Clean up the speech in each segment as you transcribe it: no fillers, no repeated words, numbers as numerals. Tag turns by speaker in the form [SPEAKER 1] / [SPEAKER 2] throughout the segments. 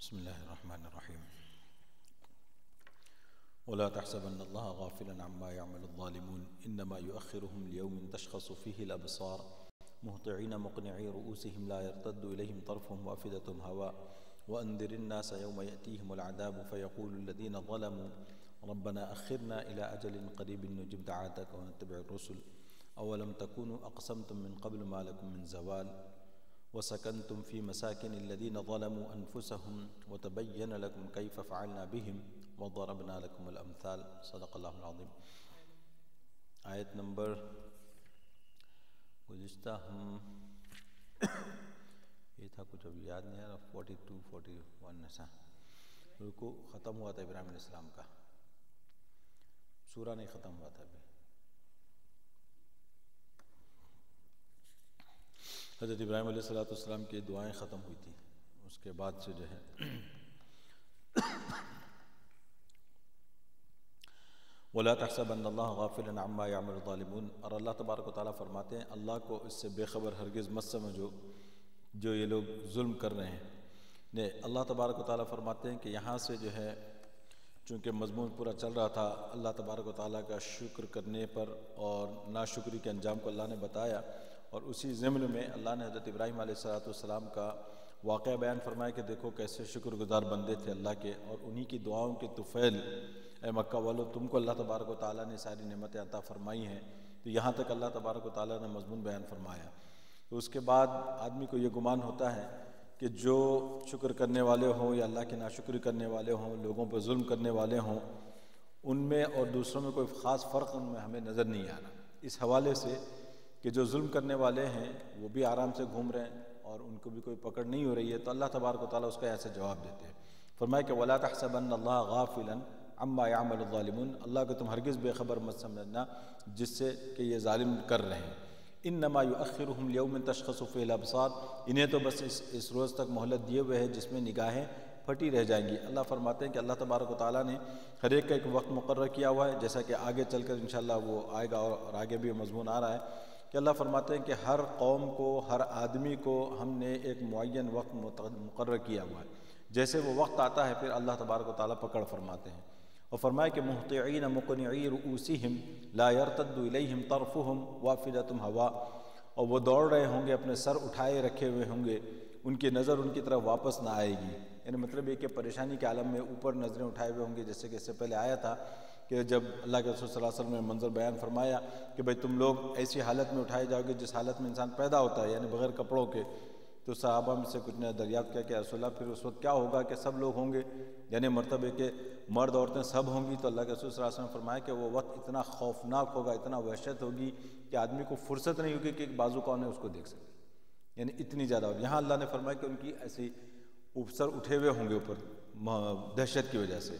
[SPEAKER 1] بسم الله الرحمن الرحيم. ولا تحسبن الله غافلا عما يعمل الظالمون إنما يؤخرهم ليوم تشخص فيه الأبصار مهطعين مقنعي رؤوسهم لا يرتد إليهم طرفهم وأفئدتهم هواء وأنذر الناس يوم يأتيهم العذاب فيقول الذين ظلموا ربنا أخرنا إلى أجل قريب نجب دعاتك ونتبع الرسل أولم تكونوا أقسمتم من قبل ما لكم من زوال وسكنتم في مساكن الذين ظلموا أنفسهم وتبين لكم كيف فعلنا بهم وضربنا لكم الأمثال. صدق اللہ العظیم. آیت نمبر گزشتہ ہم یہ تھا کچھ ابھی یاد نہیں آ رہا 42 41 ایسا رکو ختم ہوا تھا ابراہیم علیہ السلام کا. سورہ نہیں ختم ہوا تھا ابھی. حضرت ابراہیم علیہ السلام کی دعائیں ختم ہوئی تھی. اس کے بعد سے جو ہے وَلَا تَحْسَبَنَّ اللَّهَ غَافِلًا عَمَّا يَعْمَلُ الظَّالِمُونَ. اور اللہ تبارک و تعالیٰ فرماتے ہیں اللہ کو اس سے بے خبر ہرگز مت سمجھو جو یہ لوگ ظلم کر رہے ہیں. نے اللہ تبارک و تعالیٰ فرماتے ہیں کہ یہاں سے جو ہے چونکہ مضمون پورا چل رہا تھا اللہ تبارک و تعالیٰ کا شکر کرنے پر اور ناشکری کے انجام کو اللہ نے بتایا، اور اسی ضمن میں اللہ نے حضرت ابراہیم علیہ السلام کا واقعہ بیان فرمایا کہ دیکھو کیسے شکر گزار بندے تھے اللہ کے، اور انہی کی دعاؤں کے طفیل اے مکہ والو تم کو اللہ تبارک و تعالیٰ نے ساری نعمتیں عطا فرمائی ہیں. تو یہاں تک اللہ تبارک و تعالیٰ نے مضمون بیان فرمایا. تو اس کے بعد آدمی کو یہ گمان ہوتا ہے کہ جو شکر کرنے والے ہوں یا اللہ کی ناشکری کرنے والے ہوں، لوگوں پر ظلم کرنے والے ہوں، ان میں اور دوسروں میں کوئی خاص فرق ان میں ہمیں نظر نہیں آ رہا. اس حوالے سے کہ جو ظلم کرنے والے ہیں وہ بھی آرام سے گھوم رہے ہیں اور ان کو بھی کوئی پکڑ نہیں ہو رہی ہے، تو اللہ تبارک و تعالیٰ اس کا ایسے جواب دیتے ہیں. فرمایا کہ وَلَا تَحْسَبَنَّ اللَّهَ غَافِلًا عَمَّا يَعْمَلُ الظَّالِمُونَ. اللہ کو تم ہرگز بے خبر مت سمجھنا جس سے کہ یہ ظالم کر رہے ہیں. إِنَّمَا يُؤَخِّرُهُمْ لِيَوْمٍ تَشْخَصُ فِيهِ الْأَبْصَارُ. انہیں تو بس اس روز تک مہلت دیے ہوئے ہے جس میں نگاہیں پھٹی رہ جائیں گی. اللہ فرماتے ہیں کہ اللہ تبارک و تعالیٰ نے ہر ایک کا ایک وقت مقرر کیا ہوا ہے، جیسا کہ آگے چل کر انشاءاللہ وہ آئے گا اور آگے بھی مضمون آ رہا ہے کہ اللہ فرماتے ہیں کہ ہر قوم کو، ہر آدمی کو ہم نے ایک معین وقت مقرر کیا ہوا ہے. جیسے وہ وقت آتا ہے پھر اللہ تبارک و تعالیٰ پکڑ فرماتے ہیں. اور فرمایا کہ مہطعین مقنعی رؤوسہم لا یرتد الیہم طرفہم وافئدتہم ہواء. اور وہ دوڑ رہے ہوں گے، اپنے سر اٹھائے رکھے ہوئے ہوں گے، ان کی نظر ان کی طرف واپس نہ آئے گی. یعنی مطلب یہ کہ پریشانی کے عالم میں اوپر نظریں اٹھائے ہوئے ہوں گے، جیسے کہ اس سے پہلے آیا تھا کہ جب اللہ کے رسول صلی اللہ علیہ وسلم نے منظر بیان فرمایا کہ بھئی تم لوگ ایسی حالت میں اٹھائے جاؤ گے جس حالت میں انسان پیدا ہوتا ہے، یعنی بغیر کپڑوں کے. تو صحابہ میں سے کچھ نے دریافت کیا کہ رسول اللہ پھر اس وقت کیا ہوگا کہ سب لوگ ہوں گے، یعنی مرتبہ کہ مرد عورتیں سب ہوں گی. تو اللہ کے رسول صلی اللہ علیہ وسلم نے فرمایا کہ وہ وقت اتنا خوفناک ہوگا، اتنا وحشت ہوگی کہ آدمی کو فرصت نہیں ہوگی کہ ایک بازو کون ہے اس کو دیکھ سکے، یعنی اتنی زیادہ ہوگی. یہاں اللہ نے فرمایا کہ ان کی ایسی سر اٹھے ہوئے ہوں گے اوپر دہشت کی وجہ سے،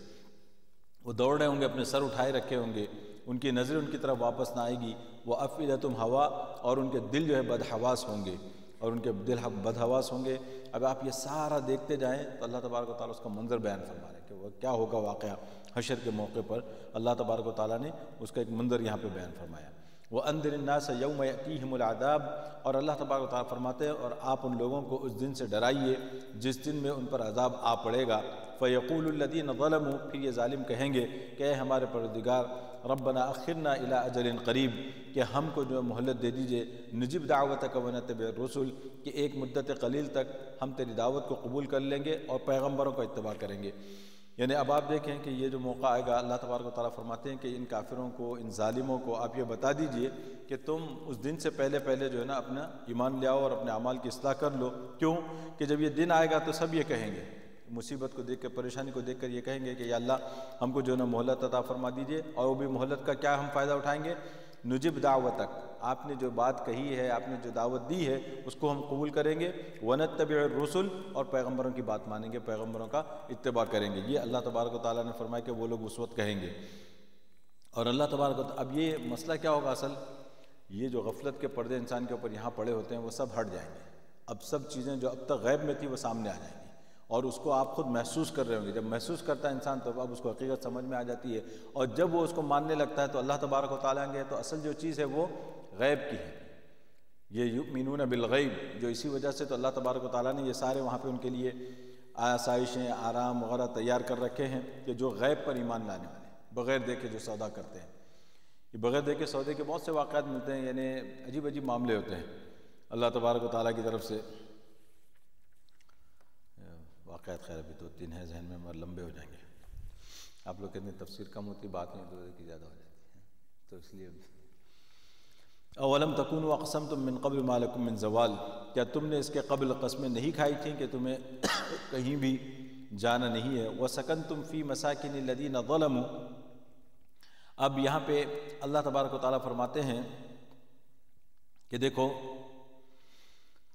[SPEAKER 1] وہ دوڑ رہے ہوں گے، اپنے سر اٹھائے رکھے ہوں گے، ان کی نظر ان کی طرف واپس نہ آئے گی. وہ افئدتہم ہواء. اور ان کے دل جو ہے بدحواس ہوں گے، اور ان کے دل بدحواس ہوں گے. اب آپ یہ سارا دیکھتے جائیں تو اللہ تبارک و تعالیٰ اس کا منظر بیان فرما رہے ہیں کہ وہ کیا ہوگا واقعہ حشر کے موقع پر. اللہ تبارک و تعالیٰ نے اس کا ایک منظر یہاں پہ بیان فرمایا. وَأَنذِرِ النَّاسَ يَوْمَ يَأْتِيهِمُ الْعَذَابُ. اور اللہ تبارک و تعالیٰ فرماتے ہیں اور آپ ان لوگوں کو اس دن سے ڈرائیے جس دن میں ان پر عذاب آ پڑے گا. فَيَقُولُ الَّذِينَ ظَلَمُوا. پھر یہ ظالم کہیں گے کہ اے ہمارے پروردگار ربنا اخرنا الى اجل قریب، کہ ہم کو جو مہلت دے دیجئے، نجب دعوتک ونتبع الرسل، کہ ایک مدت قلیل تک ہم تیری دعوت کو قبول کر لیں گے اور پیغمبروں کا اتباع کریں گے. یعنی اب آپ دیکھیں کہ یہ جو موقع آئے گا، اللہ تبارک و تعالیٰ فرماتے ہیں کہ ان کافروں کو، ان ظالموں کو آپ یہ بتا دیجئے کہ تم اس دن سے پہلے جو ہے نا اپنا ایمان لے آؤ اور اپنے اعمال کی اصلاح کر لو. کیوں کہ جب یہ دن آئے گا تو سب یہ کہیں گے، مصیبت کو دیکھ کر، پریشانی کو دیکھ کر یہ کہیں گے کہ یا اللہ ہم کو جو ہے نا مہلت عطا فرما دیجئے. اور وہ بھی مہلت کا کیا ہم فائدہ اٹھائیں گے؟ نجب دعوتک، آپ نے جو بات کہی ہے، آپ نے جو دعوت دی ہے اس کو ہم قبول کریں گے. ونتبع الرسل. اور پیغمبروں کی بات مانیں گے، پیغمبروں کا اتباع کریں گے. یہ اللہ تبارک و تعالیٰ نے فرمایا کہ وہ لوگ اس وقت کہیں گے. اور اللہ تبارک و تعالیٰ، اب یہ مسئلہ کیا ہوگا اصل، یہ جو غفلت کے پردے انسان کے اوپر یہاں پڑے ہوتے ہیں وہ سب ہٹ جائیں گے. اب سب چیزیں جو اب تک غیب میں تھی وہ سامنے آ جائیں گی اور اس کو آپ خود محسوس کر رہے ہوں گے. جب محسوس کرتا ہے انسان تو اب اس کو حقیقت سمجھ میں آ جاتی ہے، اور جب وہ اس کو ماننے لگتا ہے تو اللہ تبارک و تعالیٰ گے تو اصل جو چیز ہے وہ غیب کی ہے. یہ یؤمنون بالغیب، جو اسی وجہ سے تو اللہ تبارک و تعالیٰ نے یہ سارے وہاں پہ ان کے لیے آسائشیں آرام وغیرہ تیار کر رکھے ہیں کہ جو غیب پر ایمان لانے والے ہیں، بغیر دیکھے جو سودا کرتے ہیں۔ یہ بغیر دیکھے سودے کے بہت سے واقعات ملتے ہیں، یعنی عجیب عجیب معاملے ہوتے ہیں اللہ تبارک و تعالیٰ کی طرف سے۔ واقعات خیر ابھی 2-3 ہیں ذہن میں، مگر لمبے ہو جائیں گے۔ آپ لوگ کہتے ہیں تفسیر کم ہوتی، باتیں ادھر کی زیادہ ہو جاتی ہیں، تو اس لیے اولم تکونوا اقسمتم من قبل ما لکم من زوال، کیا تم نے اس کے قبل قسمیں نہیں کھائی تھیں کہ تمہیں کہیں بھی جانا نہیں ہے؟ وسکنتم فی مساکن الذین ظلموا، اب یہاں پہ اللہ تبارک و تعالیٰ فرماتے ہیں کہ دیکھو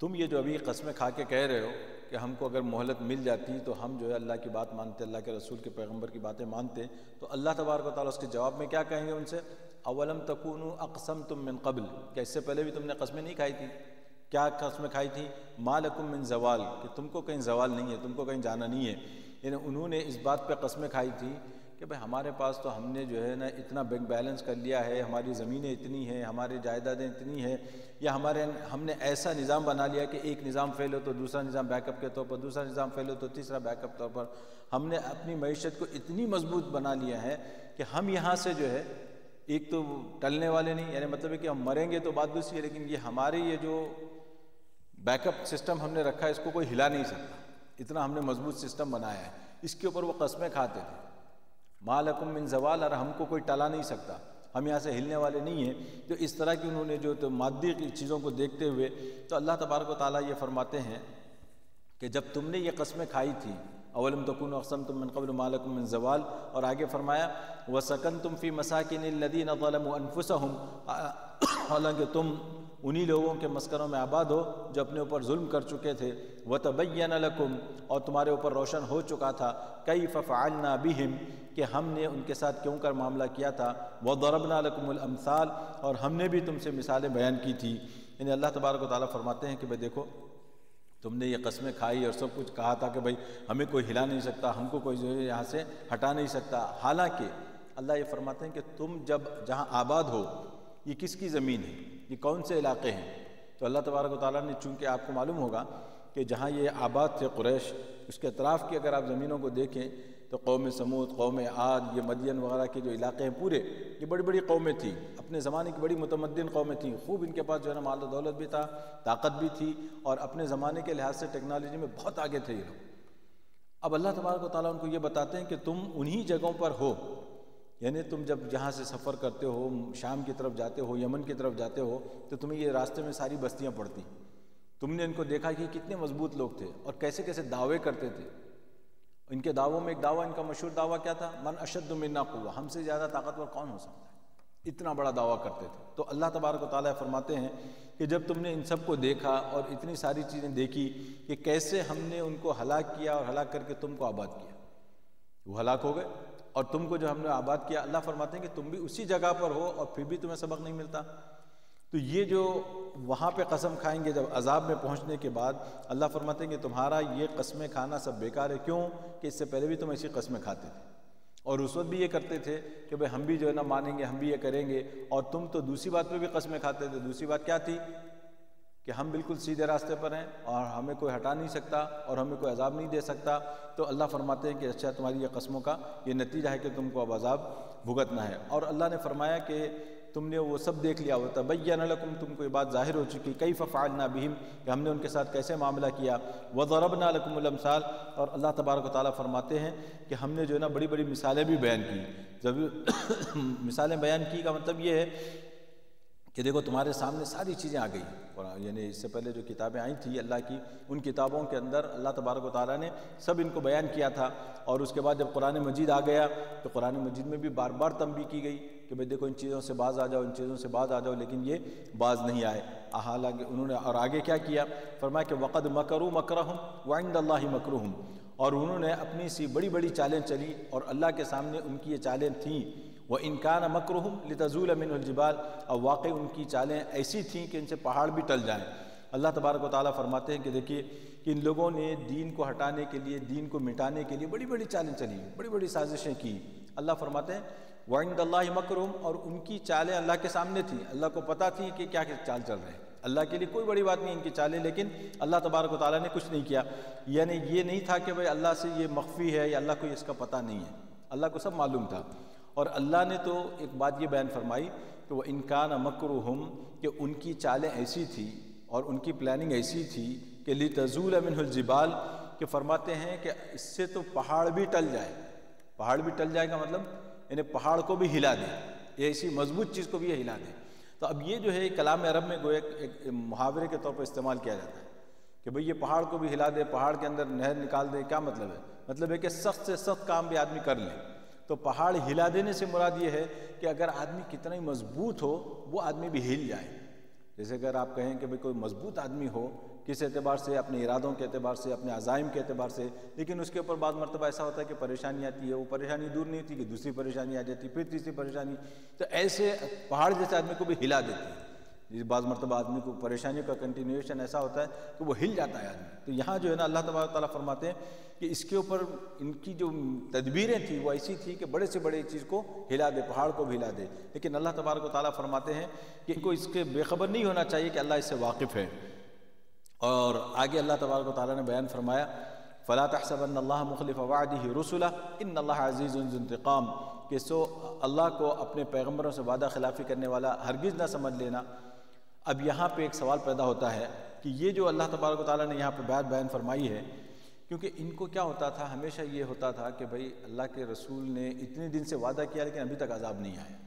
[SPEAKER 1] تم یہ جو ابھی قسمیں کھا کے کہہ رہے ہو کہ ہم کو اگر مہلت مل جاتی تو ہم جو ہے اللہ کی بات مانتے، اللہ کے رسول کے پیغمبر کی باتیں مانتے، تو اللہ تبارک و تعالیٰ اس کے جواب میں کیا کہیں گے ان سے؟ اولم تکونوا اقسمتم من قبل، کیا اس سے پہلے بھی تم نے قسمیں نہیں کھائی تھی؟ کیا قسمیں کھائی تھی؟ ما لکم من زوال، کہ تم کو کہیں زوال نہیں ہے، تم کو کہیں جانا نہیں ہے۔ یعنی انہوں نے اس بات پہ قسمیں کھائی تھی کہ بھئی ہمارے پاس تو ہم نے جو ہے نا اتنا بینک بیلنس کر لیا ہے، ہماری زمینیں اتنی ہیں، ہماری جائیدادیں اتنی ہیں، یا ہم نے ایسا نظام بنا لیا کہ ایک نظام فیل ہو تو دوسرا نظام بیک اپ کے طور پر، دوسرا نظام فیل ہو تو تیسرا بیک اپ طور پر، ہم نے اپنی معیشت کو اتنی مضبوط بنا لیا ہے کہ ہم یہاں سے جو ہے ایک تو ٹلنے والے نہیں، یعنی مطلب ہے کہ ہم مریں گے تو بات دوسری ہے، لیکن یہ ہمارے یہ جو بیک اپ سسٹم ہم نے رکھا ہے اس کو کوئی ہلا نہیں سکتا، اتنا ہم نے مضبوط سسٹم بنایا ہے۔ اس کے اوپر وہ قسمیں کھاتے تھے، ما لکم من زوال، اور ہم کو کوئی ٹلا نہیں سکتا، ہم یہاں سے ہلنے والے نہیں ہیں۔ تو اس طرح کی انہوں نے جو تو مادی چیزوں کو دیکھتے ہوئے تو اللہ تبارک و تعالیٰ یہ فرماتے ہیں کہ جب تم نے یہ قسمیں کھائی تھی، اولم تکونوا اقسمتم من قبل ما لکم من زوال، اور آگے فرمایا وسکنتم فی مساکن الذین ظلموا انفسہم، حالانکہ تم انہی لوگوں کے مسکنوں میں آباد ہو جو اپنے اوپر ظلم کر چکے تھے، وتبین لکم، اور تمہارے اوپر روشن ہو چکا تھا، کیف فعلنا بہم، کہ ہم نے ان کے ساتھ کیوں کر معاملہ کیا تھا، وضربنا لکم الامثال، اور ہم نے بھی تم سے مثالیں بیان کی تھی۔ یعنی اللہ تبارک و تعالیٰ فرماتے ہیں کہ بھئی دیکھو تم نے یہ قسمیں کھائی اور سب کچھ کہا تھا کہ بھئی ہمیں کوئی ہلا نہیں سکتا، ہم کو کوئی جو ہے یہاں سے ہٹا نہیں سکتا، حالانکہ اللہ یہ فرماتے ہیں کہ تم جب جہاں آباد ہو یہ کس کی زمین ہے، یہ کون سے علاقے ہیں؟ تو اللہ تبارک و تعالیٰ نے، چونکہ آپ کو معلوم ہوگا کہ جہاں یہ آباد تھے قریش، اس کے اطراف کی اگر آپ زمینوں کو دیکھیں تو قوم سمود، قوم عاد، یہ مدین وغیرہ کے جو علاقے ہیں پورے، یہ بڑی بڑی قومیں تھیں، اپنے زمانے کی بڑی متمدن قومیں تھیں، خوب ان کے پاس جو ہے نا مال و دولت بھی تھا، طاقت بھی تھی، اور اپنے زمانے کے لحاظ سے ٹیکنالوجی میں بہت آگے تھے یہ لوگ۔ اب اللہ تبارک و تعالیٰ ان کو یہ بتاتے ہیں کہ تم انہی جگہوں پر ہو، یعنی تم جب جہاں سے سفر کرتے ہو، شام کی طرف جاتے ہو، یمن کی طرف جاتے ہو، تو تمہیں یہ راستے میں ساری بستیاں پڑتی، تم نے ان کو دیکھا کہ کتنے مضبوط لوگ تھے اور کیسے کیسے دعوے کرتے تھے۔ ان کے دعووں میں ایک دعویٰ، ان کا مشہور دعویٰ کیا تھا؟ من اشد منا قوہ، ہم سے زیادہ طاقتور کون ہو سکتا ہے، اتنا بڑا دعویٰ کرتے تھے۔ تو اللہ تبارک و تعالیٰ فرماتے ہیں کہ جب تم نے ان سب کو دیکھا اور اتنی ساری چیزیں دیکھی کہ کیسے ہم نے ان کو ہلاک کیا اور ہلاک کر کے تم کو آباد کیا، وہ ہلاک ہو گئے، اور تم کو جو ہم نے آباد کیا، اللہ فرماتے ہیں کہ تم بھی اسی جگہ پر ہو اور پھر بھی تمہیں سبق نہیں ملتا۔ تو یہ جو وہاں پہ قسم کھائیں گے جب عذاب میں پہنچنے کے بعد، اللہ فرماتے ہیں کہ تمہارا یہ قسمیں کھانا سب بیکار ہے، کیوں کہ اس سے پہلے بھی تم ایسی قسمیں کھاتے تھے، اور اس وقت بھی یہ کرتے تھے کہ بھئی ہم بھی جو ہے نا مانیں گے، ہم بھی یہ کریں گے، اور تم تو دوسری بات پہ بھی قسمیں کھاتے تھے۔ دوسری بات کیا تھی؟ کہ ہم بالکل سیدھے راستے پر ہیں اور ہمیں کوئی ہٹا نہیں سکتا اور ہمیں کوئی عذاب نہیں دے سکتا۔ تو اللہ فرماتے ہیں کہ اچھا تمہاری یہ قسموں کا یہ نتیجہ ہے کہ تم کو اب عذاب بھگتنا ہے۔ اور اللہ نے فرمایا کہ تم نے وہ سب دیکھ لیا، وَتَبَيَّنَ لَكُمْ، تم کو یہ بات ظاہر ہو چکی، كَيْفَ فَعَلْنَا بِهِمْ، کہ ہم نے ان کے ساتھ کیسے معاملہ کیا، وَضَرَبْنَا لَكُمُ الْأَمْثَالَ، اور اللہ تبارک و تعالیٰ فرماتے ہیں کہ ہم نے جو ہے نا بڑی بڑی مثالیں بھی بیان کی۔ جب مثالیں بیان کی کا مطلب یہ ہے کہ دیکھو تمہارے سامنے ساری چیزیں آ گئی، یعنی اس سے پہلے جو کتابیں آئی تھیں اللہ کی، ان کتابوں کے اندر اللہ تبارک و تعالیٰ نے سب ان کو بیان کیا تھا، اور اس کے بعد جب قرآن مجید آ گیا تو قرآن مجید میں بھی بار بار تنبیہ کی گئی کہ بھئی دیکھو ان چیزوں سے باز آ جاؤ، ان چیزوں سے باز آ جاؤ، لیکن یہ باز نہیں آئے۔ حالانکہ انہوں نے اور آگے کیا کیا، فرمایا کہ وَقَدْ مَكَرُوا مَكْرَهُمْ وَعِنْدَ اللَّهِ مَكْرُهُمْ، اور انہوں نے اپنی سی بڑی بڑی چالیں چلی اور اللہ کے سامنے ان کی یہ چالیں تھیں۔ وَإِنْ كَانَ مَكْرُهُمْ لِتَزُولَ مِنْهُ الْجِبَالُ، اور واقعی ان کی چالیں ایسی تھیں کہ ان سے پہاڑ بھی ٹل جائیں۔ اللہ تبارک و تعالیٰ فرماتے ہیں کہ دیکھیے کہ ان لوگوں نے دین کو ہٹانے کے لیے، دین کو مٹانے کے لیے بڑی بڑی چالیں چلی، بڑی بڑی سازشیں کی۔ اللہ فرماتے ہیں وَعِنْدَ اللَّهِ مَكْرُهُمْ، اور ان کی چالیں اللہ کے سامنے تھیں، اللہ کو پتہ تھی کہ کیا چال چل رہے ہیں، اللہ کے لیے کوئی بڑی بات نہیں ان کی چالیں، لیکن اللہ تبارک و تعالیٰ نے کچھ نہیں کیا. یعنی یہ نہیں تھا کہ بھئی اللہ سے یہ مخفی ہے یا اللہ کو اس کا پتہ نہیں ہے، اللہ کو سب معلوم تھا. اور اللہ نے تو ایک بات یہ بیان فرمائی کہ وہ ان کان مکرہم، کہ ان کی چالیں ایسی تھی اور ان کی پلاننگ ایسی تھی کہ لتزول منہ الجبال، کہ فرماتے ہیں کہ اس سے تو پہاڑ بھی ٹل جائے. پہاڑ بھی ٹل جائے گا مطلب یعنی پہاڑ کو بھی ہلا دے، یہ ایسی مضبوط چیز کو بھی یہ ہلا دے. تو اب یہ جو ہے کلام عرب میں گویا ایک محاورے کے طور پر استعمال کیا جاتا ہے کہ بھئی یہ پہاڑ کو بھی ہلا دے، پہاڑ کے اندر نہر نکال دے. کیا مطلب ہے؟ مطلب ہے کہ سخت سے سخت کام بھی آدمی کر لے. تو پہاڑ ہلا دینے سے مراد یہ ہے کہ اگر آدمی کتنا ہی مضبوط ہو وہ آدمی بھی ہل جائے. جیسے اگر آپ کہیں کہ بھئی کوئی مضبوط آدمی ہو کس اعتبار سے، اپنے ارادوں کے اعتبار سے، اپنے عزائم کے اعتبار سے، لیکن اس کے اوپر بعض مرتبہ ایسا ہوتا ہے کہ پریشانی آتی ہے، وہ پریشانی دور نہیں ہوتی کہ دوسری پریشانی آ جاتی، پھر تیسری پریشانی. تو ایسے پہاڑ جیسے آدمی کو بھی ہلا دیتی ہے. بعض مرتبہ آدمی کو پریشانیوں کا کنٹینیویشن ایسا ہوتا ہے کہ وہ ہل جاتا ہے آدمی. تو یہاں جو ہے نا اللہ تبارک تعالیٰ فرماتے ہیں کہ اس کے اوپر ان کی جو تدبیریں تھیں وہ ایسی تھی کہ بڑے سے بڑے چیز کو ہلا دے، پہاڑ کو بھی ہلا دے. لیکن اللہ تبارک و تعالیٰ فرماتے ہیں کہ ان کو اس کے بے خبر نہیں ہونا چاہیے کہ اللہ اس سے واقف ہے. اور آگے اللہ تبارک و تعالیٰ نے بیان فرمایا فَلَا تَحْسَبَنَّ اللَّهَ مُخْلِفَ وَعْدِهِ رُسُلَهُ إِنَّ اللَّهَ عَزِيزٌ ذُو انتقام، کہ سو اللہ کو اپنے پیغمبروں سے وعدہ خلافی کرنے والا ہرگز نہ سمجھ لینا. اب یہاں پہ ایک سوال پیدا ہوتا ہے کہ یہ جو اللہ تبارک و تعالیٰ نے یہاں پہ بات بیان فرمائی ہے، کیونکہ ان کو کیا ہوتا تھا، ہمیشہ یہ ہوتا تھا کہ بھئی اللہ کے رسول نے اتنے دن سے وعدہ کیا لیکن ابھی تک عذاب نہیں آیا.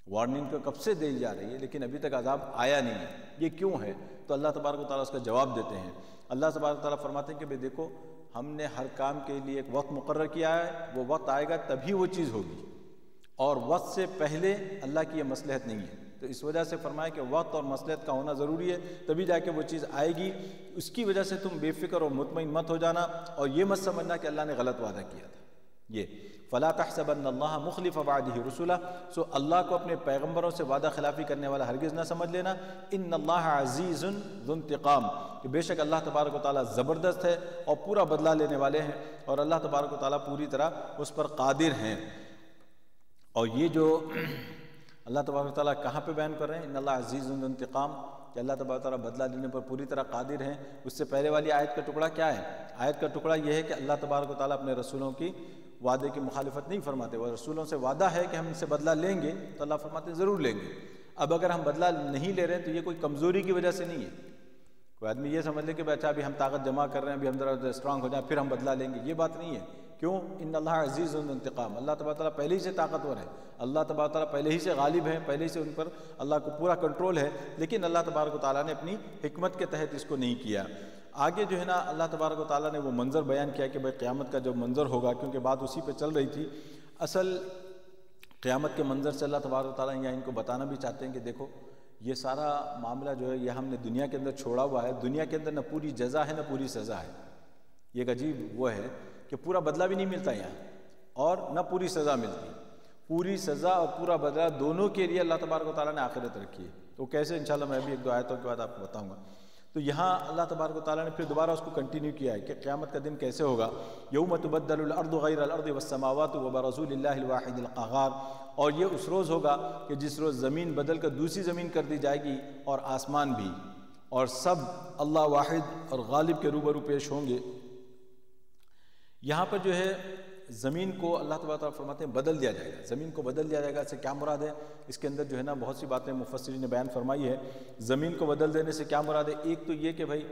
[SPEAKER 1] وارننگ کو کب سے دی جا رہی ہے لیکن ابھی تک عذاب آیا نہیں ہے. یہ کیوں ہے؟ تو اللہ تبارک و تعالیٰ اس کا جواب دیتے ہیں. اللہ تبارک و تعالیٰ فرماتے ہیں کہ بھئی دیکھو، ہم نے ہر کام کے لیے ایک وقت مقرر کیا ہے، وہ وقت آئے گا تبھی وہ چیز ہوگی، اور وقت سے پہلے اللہ کی یہ مصلحت نہیں ہے. تو اس وجہ سے فرمایا کہ وقت اور مصلحت کا ہونا ضروری ہے، تبھی جا کے وہ چیز آئے گی. اس کی وجہ سے تم بے فکر اور مطمئن مت ہو جانا، اور یہ مت سمجھنا کہ اللہ نے غلط وعدہ کیا تھا. یہ فَلَا تَحْسَبَنَّ اللَّهَ مُخْلِفَ وَعْدِهِ رُسُلَهُ، سو اللہ کو اپنے پیغمبروں سے وعدہ خلافی کرنے والا ہرگز نہ سمجھ لینا. إِنَّ اللَّهَ عَزِيزٌ ذُو انتقام، کہ بے شک اللہ تبارک و تعالیٰ زبردست ہے اور پورا بدلہ لینے والے ہیں، اور اللہ تبارک و تعالیٰ پوری طرح اس پر قادر ہیں. اور یہ جو اللہ تبارک و تعالیٰ کہاں پہ بیان کر رہے ہیں، ان اللہ عزیز ذو انتقام، کہ اللہ تبارک و تعالیٰ بدلہ لینے پر پوری طرح قادر ہیں. اس سے پہلے والی آیت کا ٹکڑا کیا ہے؟ آیت کا ٹکڑا یہ ہے کہ اللہ تبارک و تعالیٰ اپنے رسولوں کی وعدے کی مخالفت نہیں فرماتے. وہ رسولوں سے وعدہ ہے کہ ہم ان سے بدلہ لیں گے، تو اللہ فرماتے ہیں ضرور لیں گے. اب اگر ہم بدلہ نہیں لے رہے ہیں تو یہ کوئی کمزوری کی وجہ سے نہیں ہے. کوئی آدمی یہ سمجھ لے کہ اچھا ابھی ہم طاقت جمع کر رہے ہیں، ابھی ہم ذرا اسٹرانگ ہو جائیں پھر ہم بدلہ لیں گے، یہ بات نہیں ہے. کیوں؟ ان اللہ عزیز ذو انتقام، اللہ تبارک تعالیٰ پہلے ہی سے طاقتور ہے، اللہ تبارک تعالیٰ پہلے ہی سے غالب ہے، پہلے ہی سے ان پر اللہ کو پورا کنٹرول ہے. لیکن اللہ تبارک و تعالیٰ نے اپنی حکمت کے تحت اس کو نہیں کیا. آگے جو ہے نا اللہ تبارک و تعالیٰ نے وہ منظر بیان کیا کہ بھئی قیامت کا جو منظر ہوگا، کیونکہ بات اسی پہ چل رہی تھی. اصل قیامت کے منظر سے اللہ تبارک و تعالیٰ یہاں ان کو بتانا بھی چاہتے ہیں کہ دیکھو یہ سارا معاملہ جو ہے یہ ہم نے دنیا کے اندر چھوڑا ہوا ہے. دنیا کے اندر نہ پوری جزا ہے نہ پوری سزا ہے. یہ ایک عجیب وہ ہے کہ پورا بدلہ بھی نہیں ملتا یہاں اور نہ پوری سزا ملتی. پوری سزا اور پورا بدلہ دونوں کے لیے اللہ تبارک و تعالیٰ نے آخرت رکھی ہے. تو کیسے انشاءاللہ میں بھی ایک دو آیتوں کے بعد آپ کو بتاؤں گا. تو یہاں اللہ تبارک و تعالیٰ نے پھر دوبارہ اس کو کنٹینیو کیا ہے کہ قیامت کا دن کیسے ہوگا. یوم تبدل الارض غیر الارض والسماوات وبرزوا للہ الواحد القہار، اور یہ اس روز ہوگا کہ جس روز زمین بدل کر دوسری زمین کر دی جائے گی اور آسمان بھی، اور سب اللہ واحد اور غالب کے روبرو پیش ہوں گے. یہاں پر جو ہے زمین کو اللہ تبارک و تعالیٰ فرماتے ہیں بدل دیا جائے گا. زمین کو بدل دیا جائے گا، اس سے کیا مراد ہے؟ اس کے اندر جو ہے نا بہت سی باتیں مفسرین نے بیان فرمائی ہے. زمین کو بدل دینے سے کیا مراد ہے؟ ایک تو یہ کہ بھائی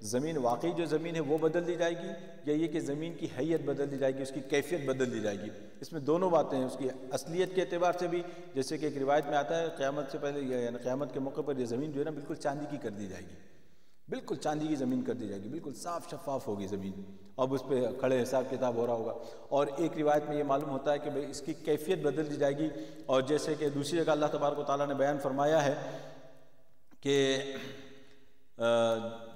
[SPEAKER 1] زمین واقعی جو زمین ہے وہ بدل دی جائے گی، یا یہ کہ زمین کی حیت بدل دی جائے گی، اس کی کیفیت بدل دی جائے گی. اس میں دونوں باتیں ہیں. اس کی اصلیت کے اعتبار سے بھی، جیسے کہ ایک روایت میں آتا ہے قیامت سے پہلے یعنی قیامت کے موقع پر یہ زمین جو ہے نا بالکل چاندی کی کر دی جائے گی، بالکل چاندی کی زمین کر دی جائے گی، بالکل صاف شفاف ہوگی زمین، اب اس پہ کھڑے حساب کتاب ہو رہا ہوگا. اور ایک روایت میں یہ معلوم ہوتا ہے کہ بھئی اس کی کیفیت بدل دی جائے گی. اور جیسے کہ دوسری جگہ اللہ تبارک و تعالیٰ نے بیان فرمایا ہے کہ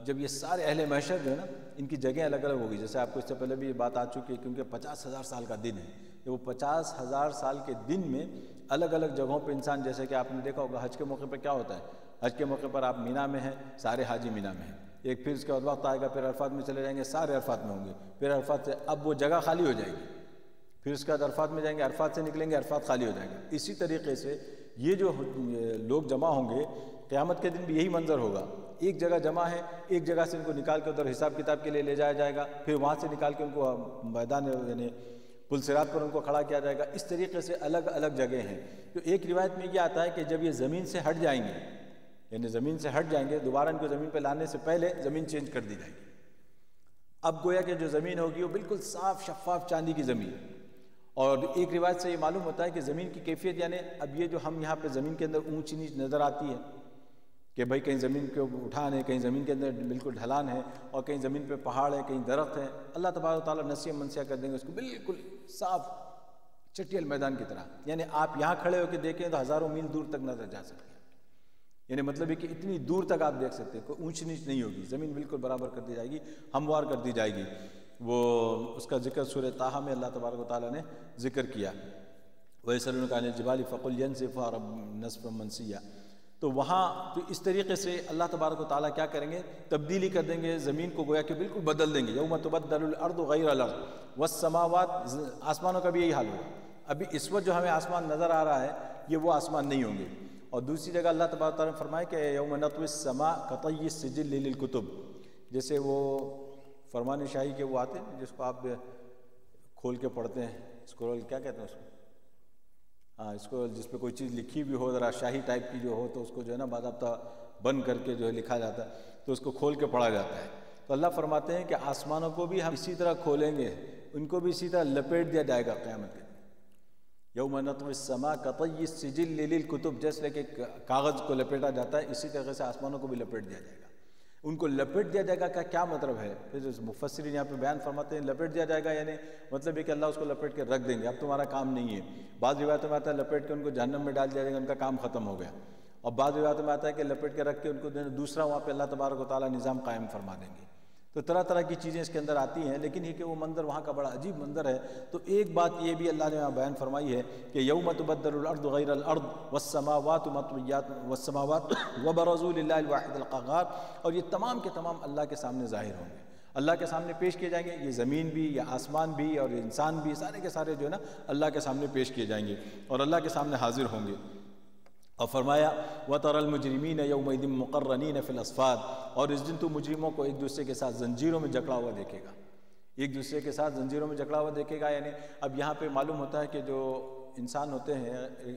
[SPEAKER 1] جب یہ سارے اہل محشر جو ہے نا ان کی جگہیں الگ الگ ہوگی. جیسے آپ کو اس سے پہلے بھی یہ بات آ چکی ہے، کیونکہ 50,000 سال کا دن ہے. وہ 50,000 سال کے دن میں الگ الگ جگہوں پہ انسان، جیسے کہ آپ نے دیکھا ہوگا حج کے موقع پہ کیا ہوتا ہے، حج کے موقع پر آپ مینا میں ہیں، سارے حاجی مینا میں ہیں. ایک پھر اس کے بعد وقت آئے گا، پھر عرفات میں چلے جائیں گے، سارے عرفات میں ہوں گے. پھر عرفات سے اب وہ جگہ خالی ہو جائے گی، پھر اس کے بعد عرفات میں جائیں گے، عرفات سے نکلیں گے، عرفات خالی ہو جائے گا. اسی طریقے سے یہ جو لوگ جمع ہوں گے قیامت کے دن بھی یہی منظر ہوگا، ایک جگہ جمع ہے، ایک جگہ سے ان کو نکال کے ادھر حساب کتاب کے لیے لے جایا جائے گا، پھر وہاں سے نکال کے ان کو میدان یعنی پل صراط پر ان کو کھڑا کیا جائے گا۔ اس طریقے سے الگ الگ جگہ ہیں۔ تو ایک روایت میں یہ آتا ہے کہ جب یہ زمین سے ہٹ جائیں گے، یعنی زمین سے ہٹ جائیں گے، دوبارہ ان کو زمین پہ لانے سے پہلے زمین چینج کر دی جائے گی۔ اب گویا کہ جو زمین ہوگی وہ بالکل صاف شفاف چاندی کی زمین، اور ایک روایت سے یہ معلوم ہوتا ہے کہ زمین کی کیفیت یعنی اب یہ جو ہم یہاں پہ زمین کے اندر اونچ نیچ نظر آتی ہے کہ بھائی کہیں زمین کے اٹھان ہے، کہیں زمین کے اندر بالکل ڈھلان ہے، اور کہیں زمین پہ پہاڑ ہے، کہیں درخت ہے، اللہ تبارک و تعالیٰ نسیہ منسیہ کر دیں گے اس کو بالکل صاف چٹیل میدان کی طرح، یعنی آپ یہاں کھڑے ہو کے دیکھیں تو ہزاروں میل دور تک نظر جا سکتے ہیں، یعنی مطلب ہے کہ اتنی دور تک آپ دیکھ سکتے ہیں، کوئی اونچ نیچ نہیں ہوگی، زمین بالکل برابر کر دی جائے گی، ہموار کر دی جائے گی۔ وہ اس کا ذکر سورہ طٰہٰ میں اللہ تبارک و تعالیٰ نے ذکر کیا، وَيَسْأَلُونَكَ عَنِ الْجِبَالِ فَقُلْ يَنسِفُهَا رَبُّي نَسْفًا مَنسِيًّا۔ تو وہاں تو اس طریقے سے اللہ تبارک و تعالیٰ کیا کریں گے، تبدیلی کر دیں گے زمین کو، گویا کہ بالکل بدل دیں گے۔ یوم تبدل الارض غیر الارض والسماوات، آسمانوں کا بھی یہی حال ہوگا۔ ابھی اس وقت جو ہمیں آسمان نظر آ رہا ہے یہ وہ آسمان نہیں ہوں گے۔ اور دوسری جگہ اللہ تبارک و تعالیٰ نے فرمایا کہ یوم نطوی السماء کطی السجل للکتب، جیسے وہ فرمان شاہی کے وہ آتے ہیں جس کو آپ کھول کے پڑھتے ہیں، اسکرول کیا کہتے ہیں اس کو، ہاں اس کو جس پہ کوئی چیز لکھی بھی ہو ذرا شاہی ٹائپ کی جو ہو تو اس کو جو ہے نا باضابطہ بند کر کے جو ہے لکھا جاتا ہے تو اس کو کھول کے پڑھا جاتا ہے۔ تو اللہ فرماتے ہیں کہ آسمانوں کو بھی ہم اسی طرح کھولیں گے، ان کو بھی اسی طرح لپیٹ دیا جائے گا قیامت کے دن۔ یوم نطوی السماء کطی السجل للکتب، جیسے کہ کاغذ کو لپیٹا جاتا ہے اسی طرح سے آسمانوں کو بھی لپیٹ دیا جائے گا۔ ان کو لپیٹ دیا جائے گا کا کیا مطلب ہے؟ پھر مفسرین یہاں پہ بیان فرماتے ہیں لپیٹ دیا جائے گا یعنی مطلب ہے کہ اللہ اس کو لپیٹ کے رکھ دیں گے، اب تمہارا کام نہیں ہے۔ بعض روایتوں میں آتا ہے لپیٹ کے ان کو جہنم میں ڈال دیا جائے گا، ان کا کام ختم ہو گیا۔ اور بعض روایتوں میں آتا ہے کہ لپیٹ کے رکھ کے ان کو دوسرا وہاں پہ اللہ تبارک و تعالیٰ نظام قائم فرما دیں گے۔ تو طرح طرح کی چیزیں اس کے اندر آتی ہیں، لیکن یہ کہ وہ منظر وہاں کا بڑا عجیب منظر ہے۔ تو ایک بات یہ بھی اللہ نے یہاں بیان فرمائی ہے کہ یوم تبدل الارض غیر الارض والسماوات مطویات والسماوات وبرزوا للہ الواحد القہار، اور یہ تمام کے تمام اللہ کے سامنے ظاہر ہوں گے، اللہ کے سامنے پیش کیے جائیں گے۔ یہ زمین بھی، یہ آسمان بھی اور یہ انسان بھی، سارے کے سارے جو ہے نا اللہ کے سامنے پیش کیے جائیں گے اور اللہ کے سامنے حاضر ہوں گے۔ اور فرمایا وَتَرَى الْمُجْرِمِينَ يَوْمَئِذٍ مُقَرَّنِينَ فِي الْأَصْفَادِ، اور اس دن تو مجرموں کو ایک دوسرے کے ساتھ زنجیروں میں جکڑا ہوا دیکھے گا، ایک دوسرے کے ساتھ زنجیروں میں جکڑا ہوا دیکھے گا۔ یعنی اب یہاں پہ معلوم ہوتا ہے کہ جو انسان ہوتے ہیں